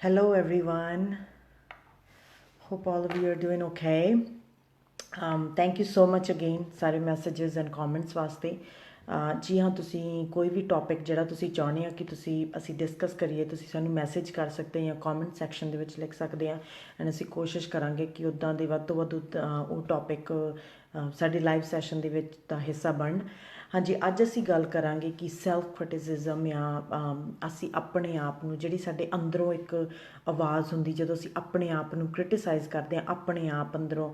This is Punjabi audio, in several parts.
Hello, everyone. Hope all of you are doing okay. Thank you so much again ਸਾਰੇ ਮੈਸੇजेस ਐਂਡ ਕਮੈਂਟਸ ਵਾਸਤੇ। ਜੀ ਹਾਂ, ਤੁਸੀਂ ਕੋਈ ਵੀ ਟੌਪਿਕ ਜਿਹੜਾ ਤੁਸੀਂ ਚਾਹੁੰਦੇ ਆ ਕਿ ਅਸੀਂ ਡਿਸਕਸ ਕਰੀਏ, ਤੁਸੀਂ ਸਾਨੂੰ ਮੈਸੇਜ ਕਰ ਸਕਦੇ ਜਾਂ ਕਮੈਂਟ ਸੈਕਸ਼ਨ ਦੇ ਵਿੱਚ ਲਿਖ ਸਕਦੇ ਆ। ਐਂਡ ਅਸੀਂ ਕੋਸ਼ਿਸ਼ ਕਰਾਂਗੇ ਕਿ ਉੱਦਾਂ ਦੇ ਵੱਧ ਤੋਂ ਵੱਧ ਉਹ ਟੌਪਿਕ ਸਾਡੇ ਲਾਈਵ ਸੈਸ਼ਨ ਦੇ ਵਿੱਚ ਦਾ ਹਿੱਸਾ ਬਣਨ। ਹਾਂਜੀ, ਅੱਜ ਅਸੀਂ ਗੱਲ ਕਰਾਂਗੇ ਕਿ ਸੈਲਫ ਕ੍ਰਿਟਿਸਿਜ਼ਮ ਜਾਂ ਅਸੀਂ ਆਪਣੇ ਆਪ ਨੂੰ, ਜਿਹੜੀ ਸਾਡੇ ਅੰਦਰੋਂ ਇੱਕ ਆਵਾਜ਼ ਹੁੰਦੀ ਜਦੋਂ ਅਸੀਂ ਆਪਣੇ ਆਪ ਨੂੰ ਕ੍ਰਿਟਿਸਾਈਜ਼ ਕਰਦੇ ਹਾਂ, ਆਪਣੇ ਆਪ ਅੰਦਰੋਂ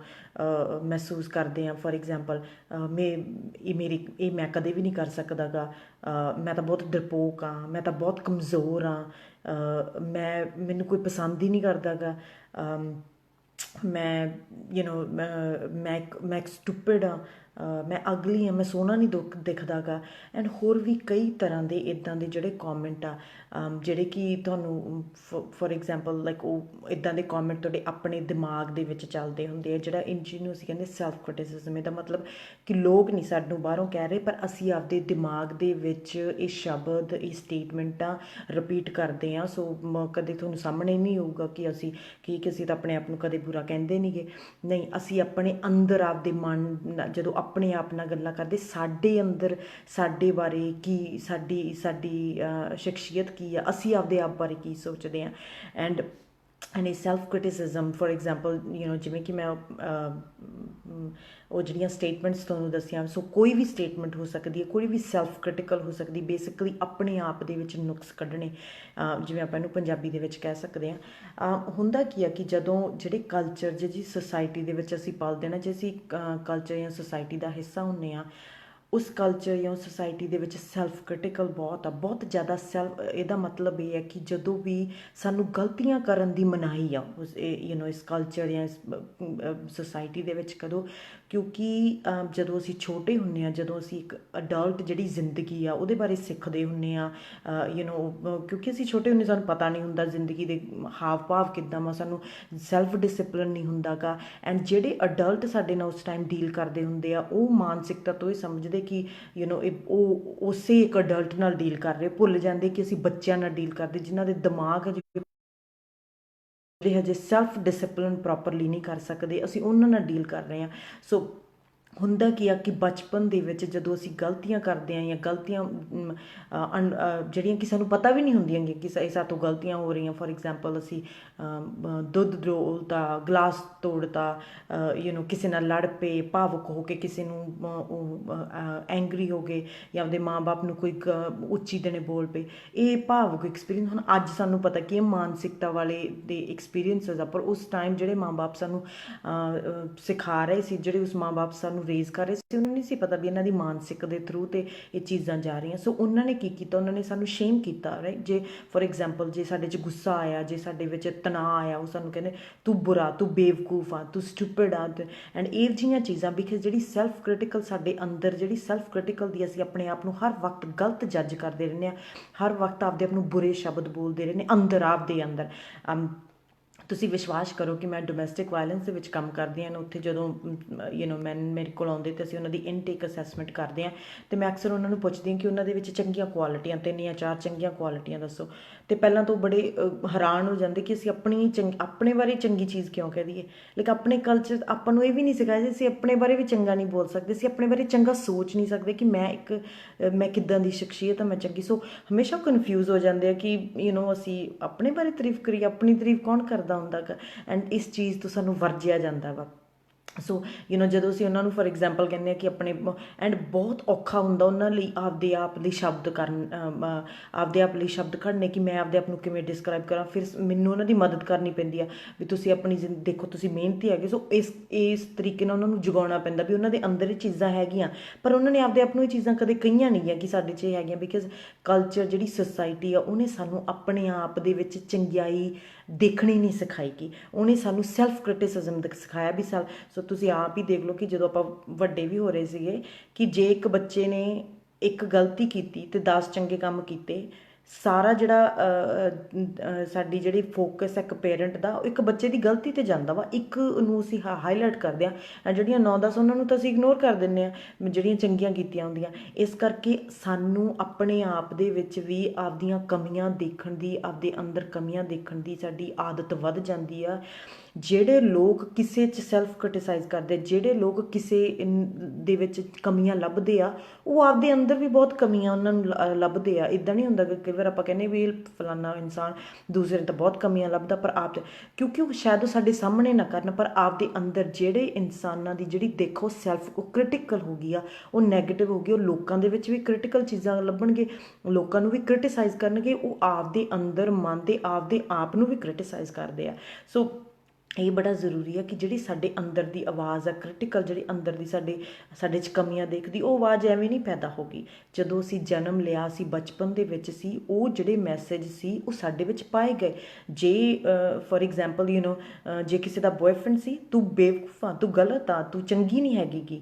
ਮਹਿਸੂਸ ਕਰਦੇ ਹਾਂ। ਫੋਰ ਐਗਜ਼ਾਮਪਲ, ਇਹ ਮੈਂ ਕਦੇ ਵੀ ਨਹੀਂ ਕਰ ਸਕਦਾ ਗਾ, ਮੈਂ ਤਾਂ ਬਹੁਤ ਡਰਪੋਕ ਹਾਂ, ਮੈਂ ਤਾਂ ਬਹੁਤ ਕਮਜ਼ੋਰ ਹਾਂ, ਮੈਨੂੰ ਕੋਈ ਪਸੰਦ ਹੀ ਨਹੀਂ ਕਰਦਾ ਗਾ, ਮੈਂ ਮੈਂ ਇੱਕ ਸਟੂਪਿਡ ਹਾਂ, ਮੈਂ ਅਗਲੀ ਹਾਂ, ਮੈਂ ਸੋਹਣਾ ਨਹੀਂ ਦਿਖਦਾ ਗਾ। ਐਂਡ ਹੋਰ ਵੀ ਕਈ ਤਰ੍ਹਾਂ ਦੇ ਇੱਦਾਂ ਦੇ ਜਿਹੜੇ ਕਮੈਂਟ ਆ, ਜਿਹੜੇ ਕਿ ਤੁਹਾਨੂੰ ਫੋਰ ਐਗਜ਼ਾਮਪਲ ਲਾਈਕ ਉਹ ਇੱਦਾਂ ਦੇ ਕਮੈਂਟ ਤੁਹਾਡੇ ਆਪਣੇ ਦਿਮਾਗ ਦੇ ਵਿੱਚ ਚੱਲਦੇ ਹੁੰਦੇ ਆ, ਜਿਹੜਾ ਜਿਹਨੂੰ ਅਸੀਂ ਕਹਿੰਦੇ ਸੈਲਫ ਕ੍ਰਿਟਿਸਿਜ਼ਮ। ਇਹਦਾ ਮਤਲਬ ਕਿ ਲੋਕ ਨਹੀਂ ਸਾਨੂੰ ਬਾਹਰੋਂ ਕਹਿ ਰਹੇ, ਪਰ ਅਸੀਂ ਆਪਦੇ ਦਿਮਾਗ ਦੇ ਵਿੱਚ ਇਹ ਸ਼ਬਦ, ਇਹ ਸਟੇਟਮੈਂਟਾਂ ਰਿਪੀਟ ਕਰਦੇ ਹਾਂ। ਸੋ ਕਦੇ ਤੁਹਾਨੂੰ ਸਾਹਮਣੇ ਨਹੀਂ ਆਊਗਾ ਕਿ ਅਸੀਂ ਅਸੀਂ ਤਾਂ ਆਪਣੇ ਆਪ ਨੂੰ ਕਦੇ ਬੁਰਾ ਕਹਿੰਦੇ ਨਹੀਂਗੇ। ਨਹੀਂ, ਅਸੀਂ ਆਪਣੇ ਅੰਦਰ ਆਪਦੇ ਮਨ ਜਦੋਂ ਆਪਣੇ ਆਪ ਨਾਲ ਗੱਲਾਂ ਕਰਦੇ, ਸਾਡੇ ਅੰਦਰ ਸਾਡੇ ਬਾਰੇ ਕੀ, ਸਾਡੀ ਸਾਡੀ ਸ਼ਖਸੀਅਤ ਕੀ ਆ, ਅਸੀਂ ਆਪਦੇ ਆਪ ਬਾਰੇ ਕੀ ਸੋਚਦੇ ਹਾਂ। ਐਂਡ ਇਹ ਸੈਲਫ ਕ੍ਰਿਟਿਸਿਜ਼ਮ ਫੋਰ ਐਗਜ਼ਾਮਪਲ ਜਿਵੇਂ ਕਿ ਮੈਂ ਉਹ ਜਿਹੜੀਆਂ ਸਟੇਟਮੈਂਟਸ ਤੁਹਾਨੂੰ ਦੱਸੀਆਂ, ਸੋ ਕੋਈ ਵੀ ਸਟੇਟਮੈਂਟ ਹੋ ਸਕਦੀ ਹੈ, ਕੋਈ ਵੀ ਸੈਲਫ ਕ੍ਰਿਟੀਕਲ ਹੋ ਸਕਦੀ, ਬੇਸਿਕਲੀ ਆਪਣੇ ਆਪ ਦੇ ਵਿੱਚ ਨੁਕਸ ਕੱਢਣੇ, ਜਿਵੇਂ ਆਪਾਂ ਇਹਨੂੰ ਪੰਜਾਬੀ ਦੇ ਵਿੱਚ ਕਹਿ ਸਕਦੇ ਹਾਂ। ਹੁੰਦਾ ਕੀ ਆ ਕਿ ਜਦੋਂ ਜਿਹੜੇ ਕਲਚਰ, ਜਿਹੜੀ ਸੁਸਾਇਟੀ ਦੇ ਵਿੱਚ ਅਸੀਂ ਪਲਦੇ ਨਾ, ਜੇ ਅਸੀਂ ਕਲਚਰ ਜਾਂ ਸੁਸਾਇਟੀ ਦਾ ਹਿੱਸਾ ਹੁੰਦੇ ਹਾਂ, ਉਸ ਕਲਚਰ ਜਾਂ ਸੁਸਾਇਟੀ ਦੇ ਵਿੱਚ ਸੈਲਫ ਕ੍ਰਿਟੀਕਲ ਬਹੁਤ ਜ਼ਿਆਦਾ ਇਹਦਾ ਮਤਲਬ ਇਹ ਹੈ ਕਿ ਜਦੋਂ ਵੀ ਸਾਨੂੰ ਗਲਤੀਆਂ ਕਰਨ ਦੀ ਮਨਾਹੀ ਆ ਇਸ ਕਲਚਰ ਜਾਂ ਇਸ ਸੁਸਾਇਟੀ ਦੇ ਵਿੱਚ, ਕਦੋਂ? ਕਿਉਂਕਿ ਜਦੋਂ ਅਸੀਂ ਛੋਟੇ ਹੁੰਦੇ ਹਾਂ, ਜਦੋਂ ਅਸੀਂ ਇੱਕ ਅਡਲਟ ਜਿਹੜੀ ਜ਼ਿੰਦਗੀ ਆ ਉਹਦੇ ਬਾਰੇ ਸਿੱਖਦੇ ਹੁੰਦੇ ਹਾਂ, ਕਿਉਂਕਿ ਅਸੀਂ ਛੋਟੇ ਹੁੰਦੇ, ਸਾਨੂੰ ਪਤਾ ਨਹੀਂ ਹੁੰਦਾ ਜ਼ਿੰਦਗੀ ਦੇ ਹਾਵ ਭਾਵ ਕਿੱਦਾਂ ਵਾ, ਸਾਨੂੰ ਸੈਲਫ ਡਿਸਿਪਲਿਨ ਨਹੀਂ ਹੁੰਦਾ ਗਾ। ਐਂਡ ਜਿਹੜੇ ਅਡਲਟ ਸਾਡੇ ਨਾਲ ਉਸ ਟਾਈਮ ਡੀਲ ਕਰਦੇ ਹੁੰਦੇ ਆ, ਉਹ ਮਾਨਸਿਕਤਾ ਤੋਂ ਇਹ ਸਮਝਦੇ ਕਿ ਉਹ ਉਸੇ ਇੱਕ ਅਡਲਟ ਨਾਲ ਡੀਲ ਕਰ ਰਹੇ, ਭੁੱਲ ਜਾਂਦੇ ਕਿ ਅਸੀਂ ਬੱਚਿਆਂ ਨਾਲ ਡੀਲ ਕਰਦੇ, ਜਿਨ੍ਹਾਂ ਦੇ ਦਿਮਾਗ ਹਜੇ ਸੈਲਫ ਡਿਸਿਪਲਿਨ ਪ੍ਰੋਪਰਲੀ ਨਹੀਂ ਕਰ ਸਕਦੇ, ਅਸੀਂ ਉਹਨਾਂ ਨਾਲ ਡੀਲ ਕਰ ਰਹੇ ਹਾਂ। ਸੋ ਹੁੰਦਾ ਕੀ ਆ ਕਿ ਬਚਪਨ ਦੇ ਵਿੱਚ ਜਦੋਂ ਅਸੀਂ ਗਲਤੀਆਂ ਕਰਦੇ ਹਾਂ, ਜਾਂ ਗਲਤੀਆਂ ਜਿਹੜੀਆਂ ਕਿ ਸਾਨੂੰ ਪਤਾ ਵੀ ਨਹੀਂ ਹੁੰਦੀਆਂ ਕਿ ਸਾਡੇ ਤੋਂ ਗਲਤੀਆਂ ਹੋ ਰਹੀਆਂ। ਫੋਰ ਐਗਜ਼ਾਮਪਲ, ਅਸੀਂ ਦੁੱਧ ਡੋਲਤਾ, ਗਲਾਸ ਤੋੜਤਾ, ਕਿਸੇ ਨਾਲ ਲੜ ਪਏ, ਭਾਵੁਕ ਹੋ ਕੇ ਕਿਸੇ ਨੂੰ ਐਂਗਰੀ ਹੋ ਗਏ, ਜਾਂ ਆਪਦੇ ਮਾਂ ਬਾਪ ਨੂੰ ਕੋਈ ਉੱਚੀ ਦੇਣੇ ਬੋਲ ਪਏ। ਇਹ ਭਾਵੁਕ ਐਕਸਪੀਰੀਅੰਸ, ਹੁਣ ਅੱਜ ਸਾਨੂੰ ਪਤਾ ਕਿ ਇਹ ਮਾਨਸਿਕਤਾ ਵਾਲੇ ਦੇ ਐਕਸਪੀਰੀਅੰਸਸ ਆ, ਪਰ ਉਸ ਟਾਈਮ ਜਿਹੜੇ ਮਾਂ ਬਾਪ ਸਾਨੂੰ ਸਿਖਾ ਰਹੇ ਸੀ, ਜਿਹੜੇ ਉਸ ਮਾਂ ਬਾਪ ਸਾਨੂੰ ਰੇਜ਼ ਕਰ ਰਹੇ ਸੀ, ਉਹਨਾਂ ਨੂੰ ਨਹੀਂ ਸੀ ਪਤਾ ਵੀ ਇਹਨਾਂ ਦੀ ਮਾਨਸਿਕ ਦੇ ਥਰੂ ਤੇ ਇਹ ਚੀਜ਼ਾਂ ਜਾ ਰਹੀਆਂ। ਸੋ ਉਹਨਾਂ ਨੇ ਕੀ ਕੀਤਾ, ਉਹਨਾਂ ਨੇ ਸਾਨੂੰ ਸ਼ੇਮ ਕੀਤਾ, ਰਾਈਟ? ਜੇ ਫੋਰ ਐਗਜ਼ਾਮਪਲ ਜੇ ਸਾਡੇ 'ਚ ਗੁੱਸਾ ਆਇਆ, ਜੇ ਸਾਡੇ ਵਿੱਚ ਤਣਾਅ ਆਇਆ, ਉਹ ਸਾਨੂੰ ਕਹਿੰਦੇ ਤੂੰ ਬੁਰਾ, ਤੂੰ ਬੇਵਕੂਫ ਆ, ਤੂੰ ਸਟੂਪਿਡ ਆ। ਐਂਡ ਇਹ ਜਿਹੀਆਂ ਚੀਜ਼ਾਂ, ਬਿਕਾਜ਼ ਜਿਹੜੀ ਸੈਲਫ ਕ੍ਰਿਟੀਕਲ ਸਾਡੇ ਅੰਦਰ, ਜਿਹੜੀ ਸੈਲਫ ਕ੍ਰਿਟੀਕਲ ਦੀ ਅਸੀਂ ਆਪਣੇ ਆਪ ਨੂੰ ਹਰ ਵਕਤ ਗਲਤ ਜੱਜ ਕਰਦੇ ਰਹਿੰਦੇ ਹਾਂ, ਹਰ ਵਕਤ ਆਪਦੇ ਆਪ ਨੂੰ ਬੁਰੇ ਸ਼ਬਦ ਬੋਲਦੇ ਰਹਿੰਦੇ ਅੰਦਰ, ਆਪਦੇ ਅੰਦਰ। ਤੁਸੀਂ ਵਿਸ਼ਵਾਸ ਕਰੋ ਕਿ ਮੈਂ ਡੋਮੈਸਟਿਕ ਵਾਇਲੈਂਸ ਦੇ ਵਿੱਚ ਕੰਮ ਕਰਦੀ ਹਾਂ, ਉੱਥੇ ਜਦੋਂ ਮੇਰੇ ਕੋਲ ਆਉਂਦੇ ਅਤੇ ਅਸੀਂ ਉਹਨਾਂ ਦੀ ਇਨਟੇਕ ਅਸੈਸਮੈਂਟ ਕਰਦੇ ਹਾਂ, ਅਤੇ ਮੈਂ ਅਕਸਰ ਉਹਨਾਂ ਨੂੰ ਪੁੱਛਦੀ ਹਾਂ ਕਿ ਉਹਨਾਂ ਦੇ ਵਿੱਚ ਚੰਗੀਆਂ ਕੁਆਲਿਟੀਆਂ, 3 ਜਾਂ 4 ਚੰਗੀਆਂ ਕੁਆਲਿਟੀਆਂ ਦੱਸੋ। ਅਤੇ ਪਹਿਲਾਂ ਤੋਂ ਬੜੇ ਹੈਰਾਨ ਹੋ ਜਾਂਦੇ ਕਿ ਅਸੀਂ ਆਪਣੇ ਬਾਰੇ ਚੰਗੀ ਚੀਜ਼ ਕਿਉਂ ਕਹਿ ਦਈਏ। ਲਾਈਕ ਆਪਣੇ ਕਲਚਰ ਆਪਾਂ ਨੂੰ ਇਹ ਵੀ ਨਹੀਂ ਸਿਖਾਇਆ ਜੀ, ਅਸੀਂ ਆਪਣੇ ਬਾਰੇ ਵੀ ਚੰਗਾ ਨਹੀਂ ਬੋਲ ਸਕਦੇ, ਅਸੀਂ ਆਪਣੇ ਬਾਰੇ ਚੰਗਾ ਸੋਚ ਨਹੀਂ ਸਕਦੇ ਕਿ ਮੈਂ ਕਿੱਦਾਂ ਦੀ ਸ਼ਖਸੀਅਤ ਹਾਂ, ਮੈਂ ਚੰਗੀ। ਸੋ ਹਮੇਸ਼ਾ ਕਨਫਿਊਜ਼ ਹੋ ਜਾਂਦੇ ਆ ਕਿ ਅਸੀਂ ਆਪਣੇ ਬਾਰੇ ਤਾਰੀਫ ਕਰੀਏ, ਆਪਣੀ ਤਾਰੀਫ ਕੌਣ ਕਰਦਾ ਹੁੰਦਾ ਗਾ। ਐਂਡ ਇਸ ਚੀਜ਼ ਤੋਂ ਸਾਨੂੰ ਵਰਜਿਆ ਜਾਂਦਾ ਵਾ। ਸੋ ਜਦੋਂ ਅਸੀਂ ਉਹਨਾਂ ਨੂੰ ਫੋਰ ਐਗਜ਼ਾਮਪਲ ਕਹਿੰਦੇ ਹਾਂ ਕਿ ਆਪਣੇ, ਐਂਡ ਬਹੁਤ ਔਖਾ ਹੁੰਦਾ ਉਹਨਾਂ ਲਈ ਆਪਦੇ ਆਪ ਲਈ ਸ਼ਬਦ ਆਪਦੇ ਆਪ ਲਈ ਸ਼ਬਦ ਘੜਨੇ ਕਿ ਮੈਂ ਆਪਦੇ ਆਪ ਨੂੰ ਕਿਵੇਂ ਡਿਸਕ੍ਰਾਈਬ ਕਰਾਂ। ਫਿਰ ਮੈਨੂੰ ਉਹਨਾਂ ਦੀ ਮਦਦ ਕਰਨੀ ਪੈਂਦੀ ਆ ਵੀ ਤੁਸੀਂ ਆਪਣੀ ਦੇਖੋ, ਤੁਸੀਂ ਮਿਹਨਤੀ ਹੈਗੇ। ਸੋ ਇਸ ਤਰੀਕੇ ਨਾਲ ਉਹਨਾਂ ਨੂੰ ਜਗਾਉਣਾ ਪੈਂਦਾ ਵੀ ਉਹਨਾਂ ਦੇ ਅੰਦਰ ਇਹ ਚੀਜ਼ਾਂ ਹੈਗੀਆਂ, ਪਰ ਉਹਨਾਂ ਨੇ ਆਪਦੇ ਆਪ ਨੂੰ ਇਹ ਚੀਜ਼ਾਂ ਕਦੇ ਕਹੀਆਂ ਨਹੀਂ ਹੈ ਕਿ ਸਾਡੇ 'ਚ ਇਹ ਹੈਗੀਆਂ। ਬਿਕਾਜ਼ ਕਲਚਰ, ਜਿਹੜੀ ਸੁਸਾਇਟੀ ਆ, ਉਹਨੇ ਸਾਨੂੰ ਆਪਣੇ ਆਪ ਦੇ ਵਿੱਚ ਚੰਗਿਆਈ ਦੇਖਣੀ ਨਹੀਂ ਸਿਖਾਈ, ਕਿ ਉਹਨੇ ਸਾਨੂੰ ਸੈਲਫ ਕ੍ਰਿਟਿਸਿਜ਼ਮ ਸਿਖਾਇਆ ਵੀ ਸੋ ਤੁਸੀਂ ਆਪ ਹੀ ਦੇਖ ਲਓ ਕਿ ਜਦੋਂ ਆਪਾਂ ਵੱਡੇ ਵੀ ਹੋ ਰਹੇ ਸੀਗੇ, ਕਿ ਜੇ ਇੱਕ ਬੱਚੇ ਨੇ ਇੱਕ ਗਲਤੀ ਕੀਤੀ ਅਤੇ 10 ਚੰਗੇ ਕੰਮ ਕੀਤੇ, ਸਾਰਾ ਜਿਹੜਾ ਸਾਡੀ ਜਿਹੜੀ ਫੋਕਸ ਹੈ ਇੱਕ ਪੇਰੈਂਟ ਦਾ, ਉਹ ਇੱਕ ਬੱਚੇ ਦੀ ਗਲਤੀ ਤੇ ਜਾਂਦਾ ਵਾ, ਇੱਕ ਨੂੰ ਅਸੀਂ ਹਾਈਲਾਈਟ ਕਰਦੇ ਹਾਂ, ਐਂਡ ਜਿਹੜੀਆਂ 9-10 ਉਹਨਾਂ ਨੂੰ ਤਾਂ ਅਸੀਂ ਇਗਨੋਰ ਕਰ ਦਿੰਦੇ ਹਾਂ ਜਿਹੜੀਆਂ ਚੰਗੀਆਂ ਕੀਤੀਆਂ ਹੁੰਦੀਆਂ। ਇਸ ਕਰਕੇ ਸਾਨੂੰ ਆਪਣੇ ਆਪ ਦੇ ਵਿੱਚ ਵੀ ਆਪਦੀਆਂ ਕਮੀਆਂ ਦੇਖਣ ਦੀ, ਆਪਦੇ ਅੰਦਰ ਕਮੀਆਂ ਦੇਖਣ ਦੀ ਸਾਡੀ ਆਦਤ ਵੱਧ ਜਾਂਦੀ ਆ। ਜਿਹੜੇ ਲੋਕ ਕਿਸੇ 'ਚ ਸੈਲਫ ਕ੍ਰਿਟਿਸਾਈਜ਼ ਕਰਦੇ, ਜਿਹੜੇ ਲੋਕ ਕਿਸੇ ਦੇ ਵਿੱਚ ਕਮੀਆਂ ਲੱਭਦੇ ਆ, ਉਹ ਆਪਦੇ ਅੰਦਰ ਵੀ ਬਹੁਤ ਕਮੀਆਂ ਉਹਨਾਂ ਨੂੰ ਲੱਭਦੇ ਆ। ਇੱਦਾਂ ਨਹੀਂ ਹੁੰਦਾ ਕਿ ਕਈ ਵਾਰ ਆਪਾਂ ਕਹਿੰਦੇ ਵੀ ਫਲਾਨਾ ਇਨਸਾਨ ਦੂਸਰੇ ਤਾਂ ਬਹੁਤ ਕਮੀਆਂ ਲੱਭਦਾ, ਪਰ ਆਪ ਕਿਉਂਕਿ ਉਹ ਸ਼ਾਇਦ ਉਹ ਸਾਡੇ ਸਾਹਮਣੇ ਨਾ ਕਰਨ, ਪਰ ਆਪਦੇ ਅੰਦਰ ਜਿਹੜੇ ਇਨਸਾਨਾਂ ਦੀ ਜਿਹੜੀ ਦੇਖੋ ਸੈਲਫ ਉਹ ਕ੍ਰਿਟੀਕਲ ਹੋ ਗਈ ਆ, ਉਹ ਨੈਗੇਟਿਵ ਹੋ ਗਈ, ਉਹ ਲੋਕਾਂ ਦੇ ਵਿੱਚ ਵੀ ਕ੍ਰਿਟੀਕਲ ਚੀਜ਼ਾਂ ਲੱਭਣਗੇ, ਲੋਕਾਂ ਨੂੰ ਵੀ ਕ੍ਰਿਟਿਸਾਈਜ਼ ਕਰਨਗੇ, ਉਹ ਆਪਦੇ ਅੰਦਰ ਮਨ ਦੇ ਆਪਦੇ ਆਪ ਨੂੰ ਵੀ ਕ੍ਰਿਟਿਸਾਈਜ਼ ਕਰਦੇ ਆ। ਸੋ ਇਹ ਬੜਾ ਜ਼ਰੂਰੀ ਹੈ ਕਿ ਜਿਹੜੀ ਸਾਡੇ ਅੰਦਰ ਦੀ ਆਵਾਜ਼ ਆ ਕ੍ਰਿਟੀਕਲ, ਜਿਹੜੀ ਅੰਦਰ ਦੀ ਸਾਡੇ 'ਚ ਕਮੀਆਂ ਦੇਖਦੀ, ਉਹ ਆਵਾਜ਼ ਐਵੇਂ ਨਹੀਂ ਪੈਦਾ ਹੋ ਗਈ। ਜਦੋਂ ਅਸੀਂ ਜਨਮ ਲਿਆ ਸੀ, ਬਚਪਨ ਦੇ ਵਿੱਚ ਸੀ, ਉਹ ਜਿਹੜੇ ਮੈਸੇਜ ਸੀ ਉਹ ਸਾਡੇ ਵਿੱਚ ਪਾਏ ਗਏ। ਜੇ ਫੋਰ ਐਗਜ਼ਾਮਪਲ ਜੇ ਕਿਸੇ ਦਾ ਬॉयਫ੍ਰੈਂਡ ਸੀ, ਤੂੰ ਬੇਵਕੂਫ ਆ, ਤੂੰ ਗਲਤ ਆ, ਤੂੰ ਚੰਗੀ ਨਹੀਂ ਹੈਗੀ ਗੀ,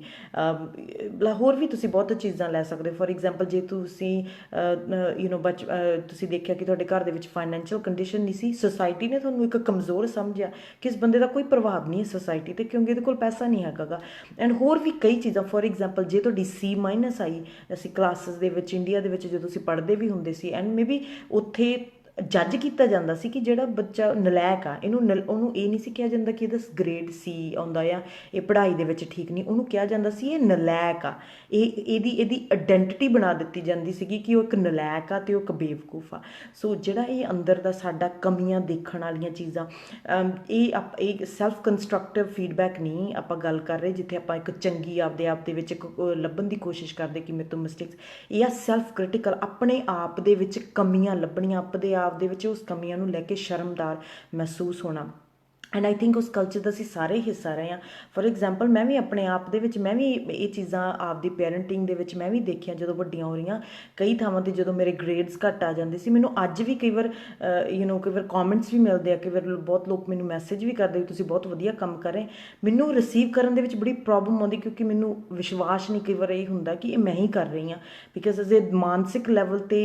ਹੋਰ ਵੀ ਤੁਸੀਂ ਬਹੁਤ ਚੀਜ਼ਾਂ ਲੈ ਸਕਦੇ। ਫੋਰ ਐਗਜ਼ਾਮਪਲ ਜੇ ਤੁਸੀਂ ਤੁਸੀਂ ਦੇਖਿਆ ਕਿ ਤੁਹਾਡੇ ਘਰ ਦੇ ਵਿੱਚ ਫਾਈਨੈਂਸ਼ੀਅਲ ਕੰਡੀਸ਼ਨ ਨਹੀਂ ਸੀ, ਸੁਸਾਇਟੀ ਨੇ ਤੁਹਾਨੂੰ ਇੱਕ ਕਮਜ਼ੋਰ ਸਮਝਿਆ ਕਿ ਇਸ ਬੰਦੇ ਦਾ ਕੋਈ ਪ੍ਰਭਾਵ ਨਹੀਂ ਹੈ ਸੋਸਾਇਟੀ 'ਤੇ, ਕਿਉਂਕਿ ਇਹਦੇ ਕੋਲ ਪੈਸਾ ਨਹੀਂ ਹੈਗਾ ਗਾ। ਐਂਡ ਹੋਰ ਵੀ ਕਈ ਚੀਜ਼ਾਂ, ਫੋਰ ਐਗਜ਼ਾਮਪਲ ਜੇ ਤੁਹਾਡੀ C- ਆਈ, ਅਸੀਂ ਕਲਾਸਿਸ ਦੇ ਵਿੱਚ ਇੰਡੀਆ ਦੇ ਵਿੱਚ ਜਦੋਂ ਅਸੀਂ ਪੜ੍ਹਦੇ ਵੀ ਹੁੰਦੇ ਸੀ, ਐਂਡ ਮੇਬੀ ਉੱਥੇ ਜੱਜ ਕੀਤਾ ਜਾਂਦਾ ਸੀ ਕਿ ਜਿਹੜਾ ਬੱਚਾ ਨਲਾਇਕ ਆ, ਉਹਨੂੰ ਇਹ ਨਹੀਂ ਸੀ ਕਿਹਾ ਜਾਂਦਾ ਕਿ ਇਹਦਾ ਗ੍ਰੇਡ C ਆਉਂਦਾ ਆ, ਇਹ ਪੜ੍ਹਾਈ ਦੇ ਵਿੱਚ ਠੀਕ ਨਹੀਂ, ਉਹਨੂੰ ਕਿਹਾ ਜਾਂਦਾ ਸੀ ਇਹ ਨਲਾਇਕ ਆ। ਇਹਦੀ ਆਇਡੈਂਟੀਟੀ ਬਣਾ ਦਿੱਤੀ ਜਾਂਦੀ ਸੀਗੀ ਕਿ ਉਹ ਇੱਕ ਨਲਾਇਕ ਆ ਅਤੇ ਉਹ ਇੱਕ ਬੇਵਕੂਫ ਆ। ਸੋ ਜਿਹੜਾ ਇਹ ਅੰਦਰ ਦਾ ਸਾਡਾ ਕਮੀਆਂ ਦੇਖਣ ਵਾਲੀਆਂ ਚੀਜ਼ਾਂ, ਇਹ ਸੈਲਫ ਕੰਸਟਰਕਟਿਵ ਫੀਡਬੈਕ ਨਹੀਂ ਆਪਾਂ ਗੱਲ ਕਰ ਰਹੇ, ਜਿੱਥੇ ਆਪਾਂ ਇੱਕ ਚੰਗੀ ਆਪਦੇ ਆਪ ਦੇ ਵਿੱਚ ਇੱਕ ਲੱਭਣ ਦੀ ਕੋਸ਼ਿਸ਼ ਕਰਦੇ ਕਿ ਮੇਰੇ ਤੋਂ ਮਿਸਟੇਕਸ, ਇਹ ਆ ਸੈਲਫ ਕ੍ਰਿਟੀਕਲ, ਆਪਣੇ ਆਪ ਦੇ ਵਿੱਚ ਕਮੀਆਂ ਲੱਭਣੀਆਂ, ਆਪਦੇ ਆਪ ਦੇ ਵਿੱਚ ਉਸ ਕਮੀਆਂ ਨੂੰ ਲੈ ਕੇ ਸ਼ਰਮਦਾਰ ਮਹਿਸੂਸ ਹੋਣਾ। ਐਂਡ ਆਈ ਥਿੰਕ ਉਸ ਕਲਚਰ ਦਾ ਅਸੀਂ ਸਾਰੇ ਹਿੱਸਾ ਰਹੇ ਹਾਂ। ਫੋਰ ਐਗਜ਼ਾਮਪਲ ਮੈਂ ਵੀ ਆਪਣੇ ਆਪ ਦੇ ਵਿੱਚ, ਮੈਂ ਵੀ ਇਹ ਚੀਜ਼ਾਂ ਆਪਦੀ ਪੈਰੈਂਟਿੰਗ ਦੇ ਵਿੱਚ ਮੈਂ ਵੀ ਦੇਖੀਆਂ ਜਦੋਂ ਵੱਡੀਆਂ ਹੋ ਰਹੀਆਂ। ਕਈ ਥਾਵਾਂ 'ਤੇ ਜਦੋਂ ਮੇਰੇ ਗ੍ਰੇਡਸ ਘੱਟ ਆ ਜਾਂਦੇ ਸੀ, ਮੈਨੂੰ ਅੱਜ ਵੀ ਕਈ ਵਾਰ ਕਈ ਵਾਰ ਕਮੈਂਟਸ ਵੀ ਮਿਲਦੇ ਆ, ਕਈ ਵਾਰ ਬਹੁਤ ਲੋਕ ਮੈਨੂੰ ਮੈਸੇਜ ਵੀ ਕਰਦੇ ਵੀ ਤੁਸੀਂ ਬਹੁਤ ਵਧੀਆ ਕੰਮ ਕਰ ਰਹੇ। ਮੈਨੂੰ ਰਿਸੀਵ ਕਰਨ ਦੇ ਵਿੱਚ ਬੜੀ ਪ੍ਰੋਬਲਮ ਆਉਂਦੀ, ਕਿਉਂਕਿ ਮੈਨੂੰ ਵਿਸ਼ਵਾਸ ਨਹੀਂ ਕਈ ਵਾਰ ਇਹ ਹੁੰਦਾ ਕਿ ਇਹ ਮੈਂ ਹੀ ਕਰ ਰਹੀ ਹਾਂ, ਬਿਕਾਜ਼ ਅਜੇ ਮਾਨਸਿਕ ਲੈਵਲ 'ਤੇ